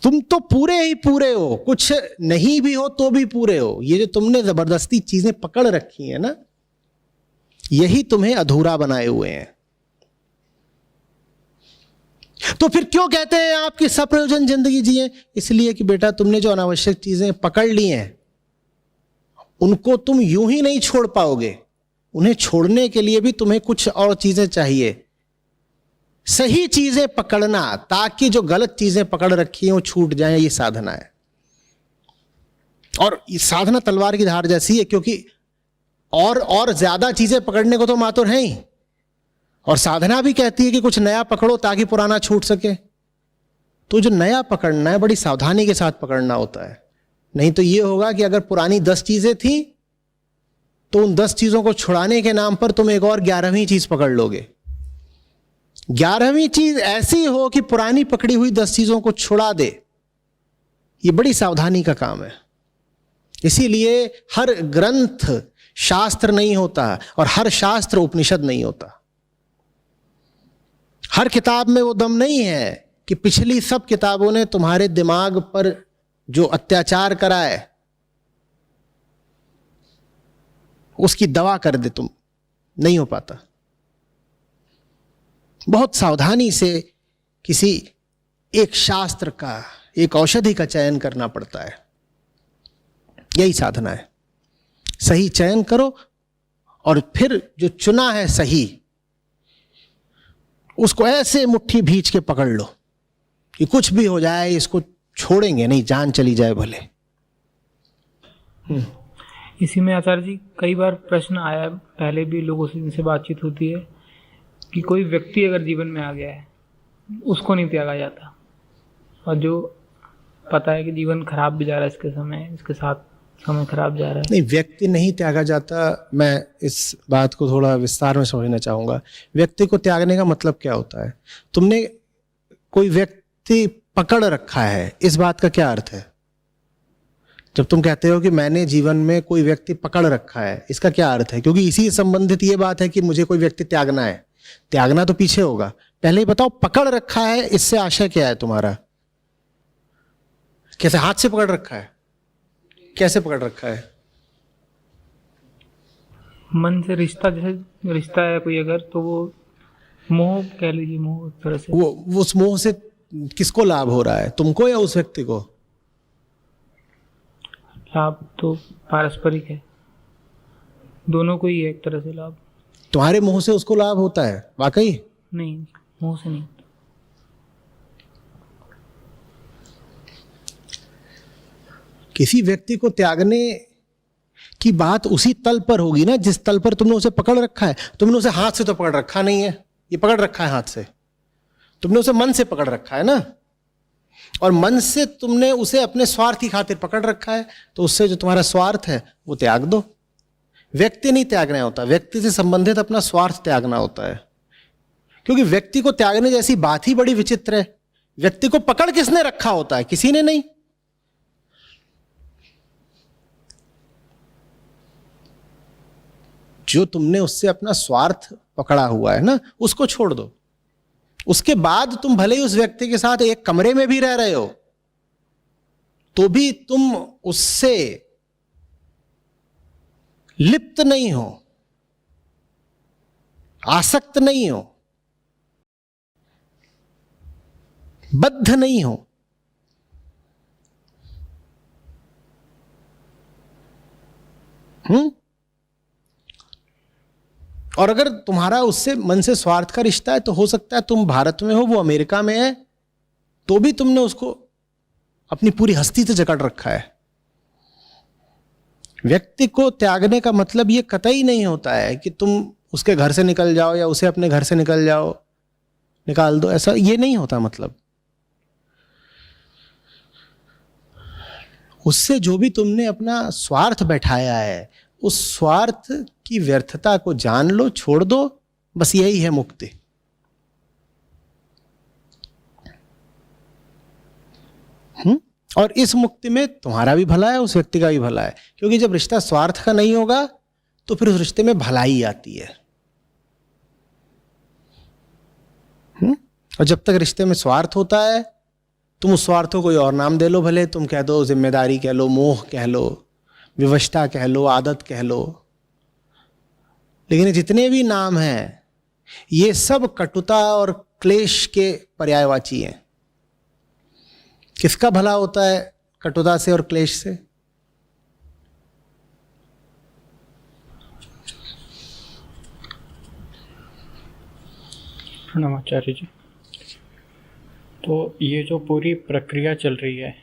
[SPEAKER 1] तुम तो पूरे ही पूरे हो, कुछ नहीं भी हो तो भी पूरे हो। ये जो तुमने जबरदस्ती चीजें पकड़ रखी है ना, यही तुम्हें अधूरा बनाए हुए हैं। तो फिर क्यों कहते हैं आपकी सप्रयोजन जिंदगी जिए? इसलिए कि बेटा तुमने जो अनावश्यक चीजें पकड़ ली हैं, उनको तुम यूं ही नहीं छोड़ पाओगे। उन्हें छोड़ने के लिए भी तुम्हें कुछ और चीजें चाहिए। सही चीजें पकड़ना, ताकि जो गलत चीजें पकड़ रखी हैं वो छूट जाएं, ये साधना है। और ये साधना तलवार की धार जैसी है, क्योंकि और ज्यादा चीजें पकड़ने को तो मातुर है ही, और साधना भी कहती है कि कुछ नया पकड़ो ताकि पुराना छूट सके। तो जो नया पकड़ना है बड़ी सावधानी के साथ पकड़ना होता है। नहीं तो ये होगा कि अगर पुरानी 10 चीजें थी तो उन 10 चीजों को छुड़ाने के नाम पर तुम एक और 11वीं चीज पकड़ लोगे। 11वीं चीज ऐसी हो कि पुरानी पकड़ी हुई 10 चीजों को छुड़ा दे। ये बड़ी सावधानी का काम है। इसीलिए हर ग्रंथ शास्त्र नहीं होता, और हर शास्त्र उपनिषद नहीं होता। हर किताब में वो दम नहीं है कि पिछली सब किताबों ने तुम्हारे दिमाग पर जो अत्याचार करा है उसकी दवा कर दे तुम। नहीं हो पाता। बहुत सावधानी से किसी एक शास्त्र का, एक औषधि का चयन करना पड़ता है। यही साधना है। सही चयन करो, और फिर जो चुना है सही, उसको ऐसे मुट्ठी भींच के पकड़ लो कि कुछ भी हो जाए इसको छोड़ेंगे नहीं, जान चली जाए भले।
[SPEAKER 2] इसी में आचार्य जी कई बार प्रश्न आया, पहले भी लोगों से जिनसे बातचीत होती है, कि कोई व्यक्ति अगर जीवन में आ गया है उसको नहीं त्यागा जाता, और जो पता है कि जीवन खराब भी जा रहा है, इसके साथ समय खराब जा रहा है।
[SPEAKER 1] नहीं, व्यक्ति नहीं त्यागा जाता। मैं इस बात को थोड़ा विस्तार में समझना चाहूंगा। व्यक्ति को त्यागने का मतलब क्या होता है? तुमने कोई व्यक्ति पकड़ रखा है, इस बात का क्या अर्थ है? जब तुम कहते हो कि मैंने जीवन में कोई व्यक्ति पकड़ रखा है, इसका क्या अर्थ है? क्योंकि इसी से संबंधित ये बात है कि मुझे कोई व्यक्ति त्यागना है। त्यागना तो पीछे होगा, पहले ही बताओ पकड़ रखा है, इससे आशय क्या है तुम्हारा? कैसे हाथ से पकड़ रखा है? कैसे पकड़ रखा है?
[SPEAKER 2] मन से रिश्ता, जैसे रिश्ता है कोई अगर, तो वो मोह कह लीजिए, मोह एक तरह से।
[SPEAKER 1] वो उस मोह से किसको लाभ हो रहा है, तुमको या उस व्यक्ति को?
[SPEAKER 2] लाभ तो पारस्परिक है, दोनों को ही है एक तरह से लाभ।
[SPEAKER 1] तुम्हारे मोह से उसको लाभ होता है वाकई?
[SPEAKER 2] नहीं, मोह से नहीं।
[SPEAKER 1] किसी व्यक्ति को त्यागने की बात उसी तल पर होगी ना जिस तल पर तुमने उसे पकड़ रखा है। तुमने उसे हाथ से तो पकड़ रखा नहीं है, ये पकड़ रखा है हाथ से, तुमने उसे मन से पकड़ रखा है ना, और मन से तुमने उसे अपने स्वार्थ की खातिर पकड़ रखा है, तो उससे जो तुम्हारा स्वार्थ है वो त्याग दो। व्यक्ति नहीं त्यागना होता, व्यक्ति से संबंधित अपना स्वार्थ त्यागना होता है। क्योंकि व्यक्ति को त्यागने जैसी बात ही बड़ी विचित्र है। व्यक्ति को पकड़ किसने रखा होता है? किसी ने नहीं। जो तुमने उससे अपना स्वार्थ पकड़ा हुआ है ना, उसको छोड़ दो। उसके बाद तुम भले ही उस व्यक्ति के साथ एक कमरे में भी रह रहे हो, तो भी तुम उससे लिप्त नहीं हो, आसक्त नहीं हो, बद्ध नहीं हो। और अगर तुम्हारा उससे मन से स्वार्थ का रिश्ता है, तो हो सकता है तुम भारत में हो, वो अमेरिका में है, तो भी तुमने उसको अपनी पूरी हस्ती से जकड़ रखा है। व्यक्ति को त्यागने का मतलब ये कतई नहीं होता है कि तुम उसके घर से निकल जाओ या उसे अपने घर से निकाल दो, ऐसा ये नहीं होता। मतलब उससे जो भी तुमने अपना स्वार्थ बैठाया है, उस स्वार्थ की व्यर्थता को जान लो, छोड़ दो, बस यही है मुक्ति। और इस मुक्ति में तुम्हारा भी भला है, उस व्यक्ति का भी भला है। क्योंकि जब रिश्ता स्वार्थ का नहीं होगा तो फिर उस रिश्ते में भलाई आती है। और जब तक रिश्ते में स्वार्थ होता है, तुम उस स्वार्थ को कोई और नाम दे लो, भले तुम कह दो जिम्मेदारी कह लो, मोह कह लो, विवशता कह लो, आदत कह लो, लेकिन ये जितने भी नाम हैं ये सब कटुता और क्लेश के पर्यायवाची हैं। किसका भला होता है कटुता से और क्लेश से?
[SPEAKER 3] प्रणाम आचार्य जी। तो ये जो पूरी प्रक्रिया चल रही है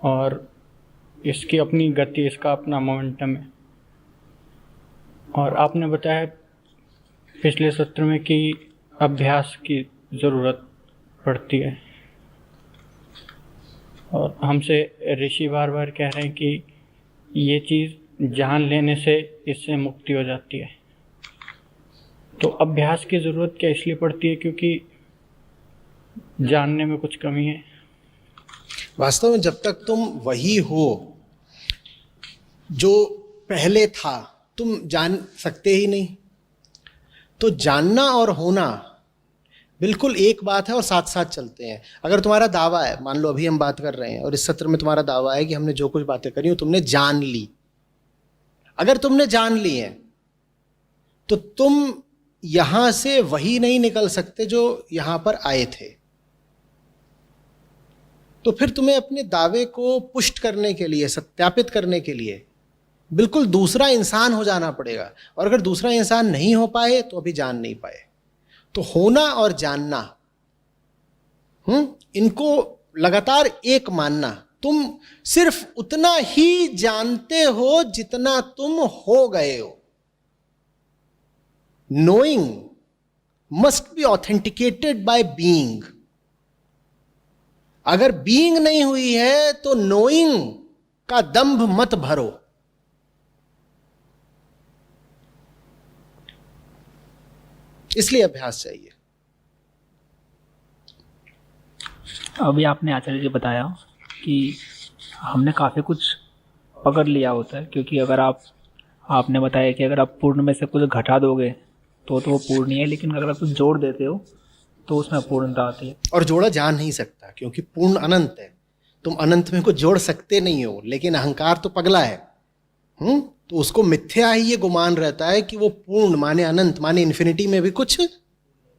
[SPEAKER 3] और इसकी अपनी गति, इसका अपना मोमेंटम है, और आपने बताया पिछले सत्र में कि अभ्यास की ज़रूरत पड़ती है, और हमसे ऋषि बार बार कह रहे हैं कि ये चीज़ जान लेने से इससे मुक्ति हो जाती है। तो अभ्यास की ज़रूरत क्या इसलिए पड़ती है क्योंकि जानने में कुछ कमी है?
[SPEAKER 1] वास्तव में जब तक तुम वही हो जो पहले था, तुम जान सकते ही नहीं। तो जानना और होना बिल्कुल एक बात है और साथ साथ चलते हैं। अगर तुम्हारा दावा है, मान लो अभी हम बात कर रहे हैं और इस सत्र में तुम्हारा दावा है कि हमने जो कुछ बातें करी तुमने जान ली, अगर तुमने जान ली है तो तुम यहां से वही नहीं निकल सकते जो यहां पर आए थे। तो फिर तुम्हें अपने दावे को पुष्ट करने के लिए, सत्यापित करने के लिए बिल्कुल दूसरा इंसान हो जाना पड़ेगा। और अगर दूसरा इंसान नहीं हो पाए तो अभी जान नहीं पाए। तो होना और जानना, इनको लगातार एक मानना। तुम सिर्फ उतना ही जानते हो जितना तुम हो गए हो। Knowing must be authenticated by being. अगर बीइंग नहीं हुई है तो नोइंग का दंभ मत भरो। इसलिए अभ्यास चाहिए।
[SPEAKER 4] अभी आपने आचार्य जी बताया कि हमने काफ़ी कुछ पकड़ लिया होता है, क्योंकि अगर आपने बताया कि अगर आप पूर्ण में से कुछ घटा दोगे तो वो पूर्ण ही है, लेकिन अगर आप कुछ जोड़ देते हो तो उसमें पूर्णता आती है।
[SPEAKER 1] और जोड़ा जा नहीं सकता क्योंकि पूर्ण अनंत है। तुम अनंत में कुछ जोड़ सकते नहीं हो, लेकिन अहंकार तो पगला है। तो उसको मिथ्या ही ये गुमान रहता है कि वो पूर्ण माने अनंत माने इन्फिनिटी में भी कुछ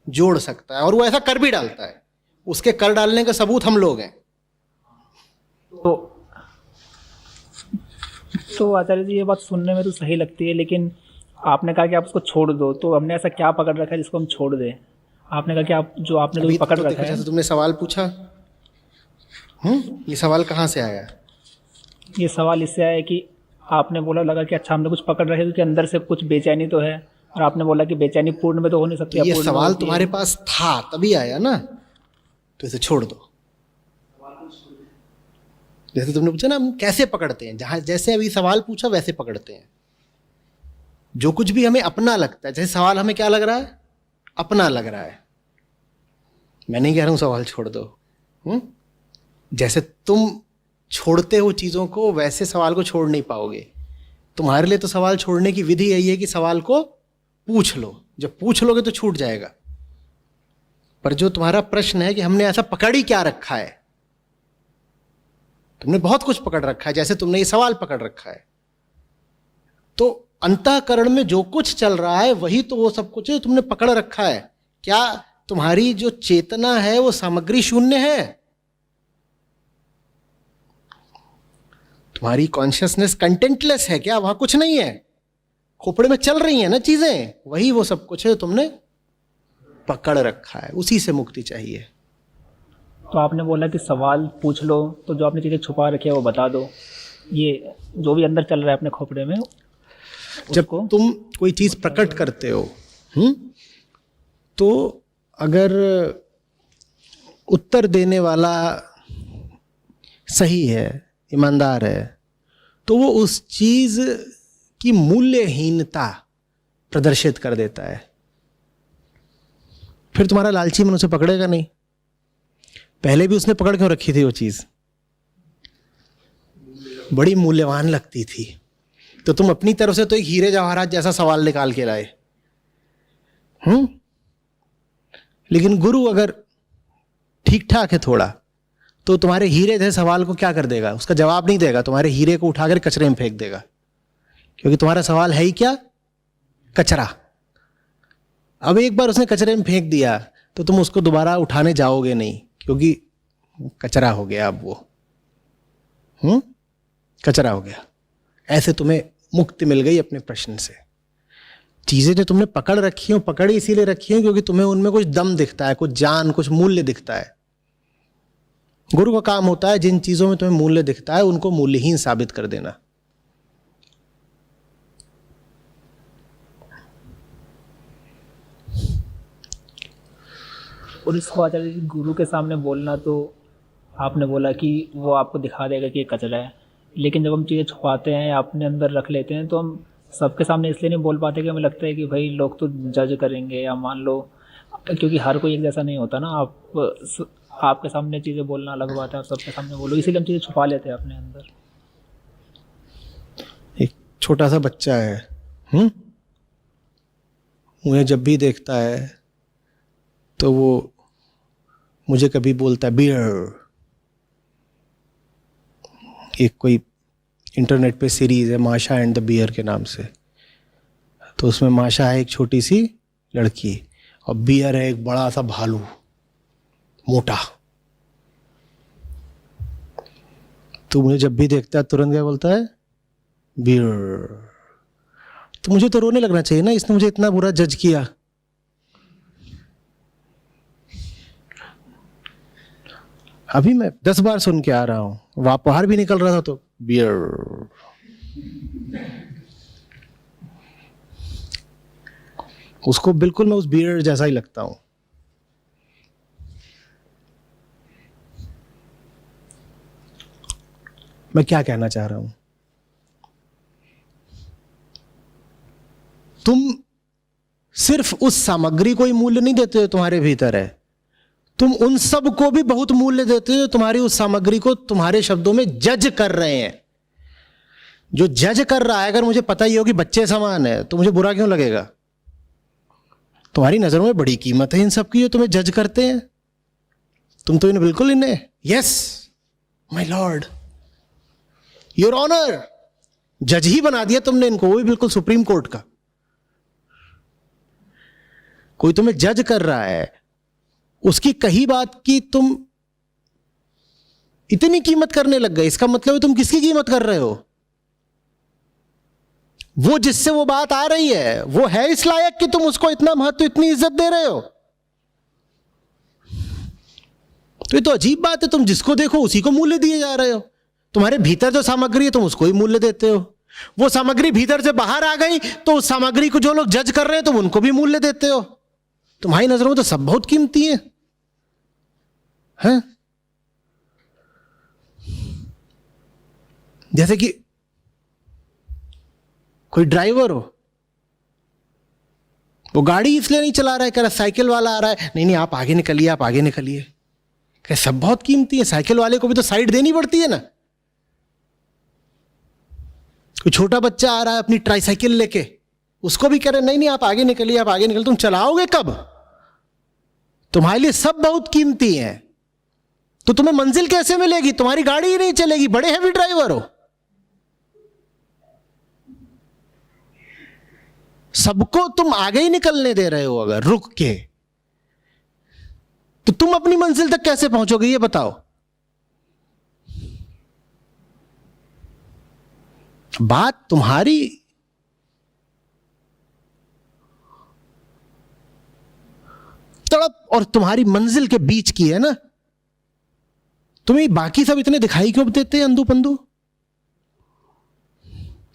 [SPEAKER 1] जोड़ सकता है, और वो ऐसा कर भी डालता है। उसके कर डालने का सबूत हम लोग हैं।
[SPEAKER 4] तो आचार्य जी ये बात सुनने में तो सही लगती है, लेकिन आपने कहा कि आप उसको छोड़ दो, तो हमने ऐसा क्या पकड़ रखा है जिसको हम छोड़ दें? आपने कहा कि आप जो आपने जो पकड़ रखा है।
[SPEAKER 1] तुमने सवाल पूछा, ये सवाल कहाँ से आया?
[SPEAKER 4] ये सवाल इससे आया कि आपने बोला लगा कि अच्छा हमने कुछ पकड़ रखे क्योंकि अंदर से कुछ बेचैनी तो है, और आपने बोला कि बेचैनी पूर्ण में तो हो नहीं सकती।
[SPEAKER 1] तो ये
[SPEAKER 4] अपूर्ण में
[SPEAKER 1] सवाल
[SPEAKER 4] होती है।
[SPEAKER 1] तुम्हारे पास था तभी आया ना, तो इसे छोड़ दो। जैसे तुमने पूछा ना हम कैसे पकड़ते हैं, जहां जैसे अभी सवाल पूछा वैसे पकड़ते हैं। जो कुछ भी हमें अपना लगता है, जैसे सवाल हमें क्या लग रहा है, अपना लग रहा है, मैं नहीं कह रहा हूं सवाल छोड़ दो। जैसे तुम छोड़ते हो चीजों को, वैसे सवाल को छोड़ नहीं पाओगे। तुम्हारे लिए तो सवाल छोड़ने की विधि यही है कि सवाल को पूछ लो। जब पूछ लोगे तो छूट जाएगा। पर जो तुम्हारा प्रश्न है कि हमने ऐसा पकड़ ही क्या रखा है, तुमने बहुत कुछ पकड़ रखा है, जैसे तुमने ये सवाल पकड़ रखा है। तो अंतःकरण में जो कुछ चल रहा है वही तो वो सब कुछ है तुमने पकड़ रखा है। क्या तुम्हारी जो चेतना है वो सामग्री शून्य है? तुम्हारी कॉन्शियसनेस कंटेंटलेस है क्या? वहां कुछ नहीं है, खोपड़े में चल रही है ना चीजें, वही वो सब कुछ है तुमने पकड़ रखा है, उसी से मुक्ति चाहिए।
[SPEAKER 4] तो आपने बोला कि सवाल पूछ लो, तो जो आपने चीज़ें छुपा रखी है वो बता दो। ये जो भी अंदर चल रहा है अपने खोपड़े में,
[SPEAKER 1] जब तुम कोई चीज प्रकट करते हो, तो अगर उत्तर देने वाला सही है, ईमानदार है, तो वो उस चीज की मूल्यहीनता प्रदर्शित कर देता है। फिर तुम्हारा लालची मन उसे पकड़ेगा नहीं। पहले भी उसने पकड़ क्यों रखी थी? वो चीज बड़ी मूल्यवान लगती थी, तो तुम अपनी तरफ से तो एक हीरे जवाहरात जैसा सवाल निकाल के लाए। लेकिन गुरु अगर ठीक ठाक है थोड़ा, तो तुम्हारे हीरे जैसे सवाल को क्या कर देगा? उसका जवाब नहीं देगा, तुम्हारे हीरे को उठाकर कचरे में फेंक देगा, क्योंकि तुम्हारा सवाल है ही क्या? कचरा। अब एक बार उसने कचरे में फेंक दिया तो तुम उसको दोबारा उठाने जाओगे नहीं, क्योंकि कचरा हो गया। अब वो कचरा हो गया। ऐसे तुम्हें मुक्ति मिल गई अपने प्रश्न से। चीजें जो तुमने पकड़ रखी हो, पकड़ी इसीलिए रखी हो क्योंकि तुम्हें उनमें कुछ दम दिखता है, कुछ जान, कुछ मूल्य दिखता है। गुरु का काम होता है जिन चीजों में तुम्हें मूल्य दिखता है उनको मूल्यहीन साबित कर देना।
[SPEAKER 4] और इसको आचार्य जी गुरु के सामने बोलना, तो आपने बोला कि वो आपको दिखा देगा कि ये कचरा है, लेकिन जब हम चीज़ें छुपाते हैं या अपने अंदर रख लेते हैं तो हम सबके सामने इसलिए नहीं बोल पाते कि हमें लगता है कि भाई लोग तो जज करेंगे, या मान लो क्योंकि हर कोई एक जैसा नहीं होता ना। आपके सामने चीज़ें बोलना अलग बात है, आप सबके सामने बोलो, इसीलिए हम चीज़ें छुपा लेते हैं अपने अंदर।
[SPEAKER 1] एक छोटा सा बच्चा है, मुझे जब भी देखता है तो वो मुझे कभी बोलता है बियर। एक कोई इंटरनेट पे सीरीज है माशा एंड द बियर के नाम से, तो उसमें माशा है एक छोटी सी लड़की और बियर है एक बड़ा सा भालू, मोटा। तो मुझे जब भी देखता है तुरंत क्या बोलता है? बियर। तो मुझे तो रोने लगना चाहिए ना, इसने मुझे इतना बुरा जज किया। अभी मैं 10 बार सुन के आ रहा हूं, वहां बाहर भी निकल रहा था तो बियर। उसको बिल्कुल मैं उस बियर जैसा ही लगता हूं। मैं क्या कहना चाह रहा हूं? तुम सिर्फ उस सामग्री को ही मूल्य नहीं देते हो तुम्हारे भीतर है, तुम उन सब को भी बहुत मूल्य देते हो। तुम्हारी उस सामग्री को तुम्हारे शब्दों में जज कर रहे हैं। जो जज कर रहा है, अगर मुझे पता ही हो कि बच्चे समान है तो मुझे बुरा क्यों लगेगा? तुम्हारी नजरों में बड़ी कीमत है इन सब की जो तुम्हें जज करते हैं। तुम तो इन्हें बिल्कुल इन्हें yes my lord your honour जज ही बना दिया तुमने इनको, वो भी बिल्कुल सुप्रीम कोर्ट का। कोई तुम्हें जज कर रहा है, उसकी कही बात की तुम इतनी कीमत करने लग गए, इसका मतलब है तुम किसकी कीमत कर रहे हो? वो जिससे वो बात आ रही है वो है इस लायक कि तुम उसको इतना महत्व, इतनी इज्जत दे रहे हो? तो ये तो अजीब बात है, तुम जिसको देखो उसी को मूल्य दिए जा रहे हो। तुम्हारे भीतर जो सामग्री है तुम उसको ही मूल्य देते हो। वो सामग्री भीतर से बाहर आ गई तो उस सामग्री को जो लोग जज कर रहे हैं तुम उनको भी मूल्य देते हो। तुम्हारी नजरों में तो सब बहुत कीमती है, हैं? जैसे कि कोई ड्राइवर हो, वो गाड़ी इसलिए नहीं चला रहा है, कह रहा साइकिल वाला आ रहा है, नहीं नहीं आप आगे निकलिए, आप आगे निकलिए। कह सब बहुत कीमती है, साइकिल वाले को भी तो साइड देनी पड़ती है ना। कोई छोटा बच्चा आ रहा है अपनी ट्राईसाइकिल लेके, उसको भी कह रहे नहीं नहीं आप आगे निकलिए, आप आगे निकल। तुम चलाओगे कब? तुम्हारे लिए सब बहुत कीमती है, तो तुम्हें मंजिल कैसे मिलेगी? तुम्हारी गाड़ी ही नहीं चलेगी, बड़े हैवी ड्राइवर हो। सबको तुम आगे ही निकलने दे रहे हो, अगर रुक के, तो तुम अपनी मंजिल तक कैसे पहुंचोगे ये बताओ। बात तुम्हारी तड़प और तुम्हारी मंजिल के बीच की है ना। तुम्हें बाकी सब इतने दिखाई क्यों देते हैं? अंधू पंदू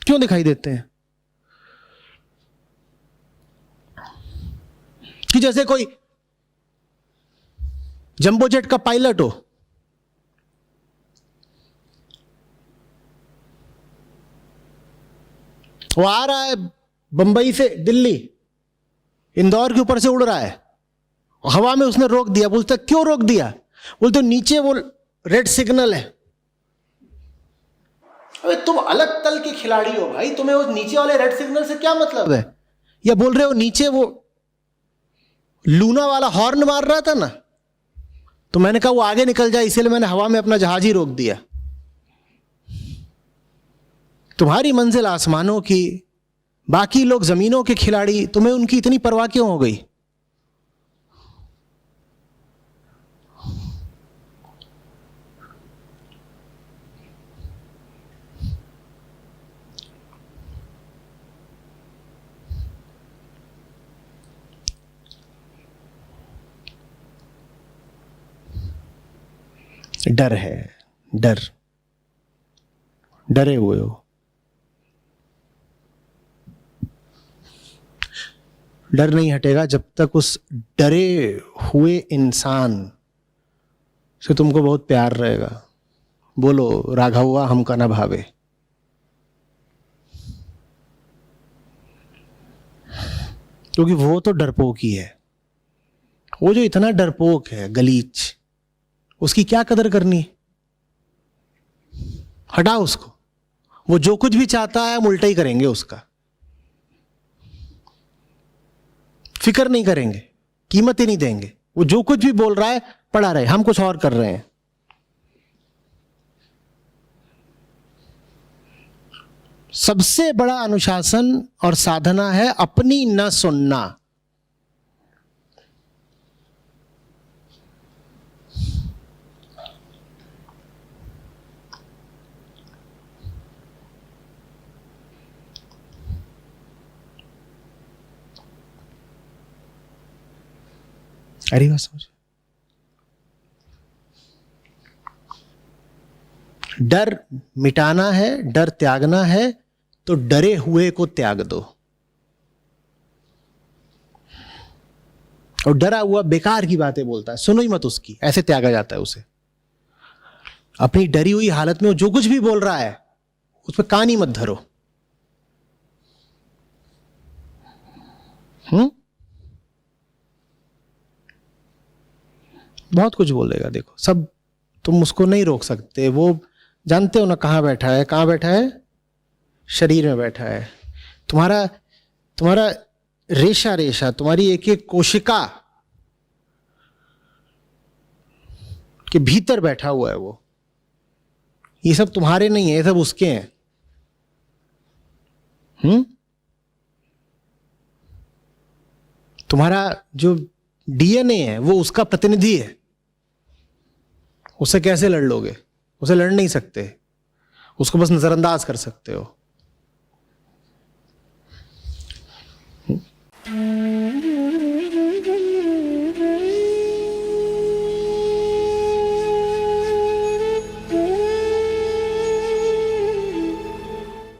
[SPEAKER 1] क्यों दिखाई देते हैं? कि जैसे कोई जंबो जेट का पायलट हो, वो आ रहा है बंबई से दिल्ली, इंदौर के ऊपर से उड़ रहा है, हवा में उसने रोक दिया। बोलते क्यों रोक दिया? बोलते निचे वो रेड सिग्नल है। अबे तुम अलग तल के खिलाड़ी हो भाई, तुम्हें उस नीचे वाले रेड सिग्नल से क्या मतलब है? या बोल रहे हो नीचे वो लूना वाला हॉर्न मार रहा था ना, तो मैंने कहा वो आगे निकल जाए, इसीलिए मैंने हवा में अपना जहाज ही रोक दिया। तुम्हारी मंजिल आसमानों की, बाकी लोग जमीनों के खिलाड़ी, तुम्हें उनकी इतनी परवाह क्यों हो गई? डर है, डर, डरे हुए हो। डर नहीं हटेगा जब तक उस डरे हुए इंसान से तुमको बहुत प्यार रहेगा। बोलो राघवा हमका ना भावे। क्योंकि वो तो डरपोक ही है। वो जो इतना डरपोक है, गलीच, उसकी क्या कदर करनी? हटा उसको। वो जो कुछ भी चाहता है हम उल्टा ही करेंगे उसका, फिक्र नहीं करेंगे, कीमत ही नहीं देंगे। वो जो कुछ भी बोल रहा है पड़ा रहे, हम कुछ और कर रहे हैं। सबसे बड़ा अनुशासन और साधना है अपनी न सुनना। अरे बात समझ। डर मिटाना है, डर त्यागना है, तो डरे हुए को त्याग दो। और डरा हुआ बेकार की बातें बोलता है, सुनो ही मत उसकी, ऐसे त्यागा जाता है उसे। अपनी डरी हुई हालत में वो जो कुछ भी बोल रहा है उस पर कान ही मत धरो। बहुत कुछ बोलेगा, देखो सब, तुम उसको नहीं रोक सकते। वो जानते हो ना कहां बैठा है, कहां बैठा है? शरीर में बैठा है। तुम्हारा रेशा रेशा, तुम्हारी एक एक कोशिका के भीतर बैठा हुआ है वो। ये सब तुम्हारे नहीं है, ये सब उसके हैं। तुम्हारा जो डीएनए है वो उसका प्रतिनिधि है। उससे कैसे लड़ लोगे? उसे लड़ नहीं सकते, उसको बस नजरअंदाज कर सकते हो।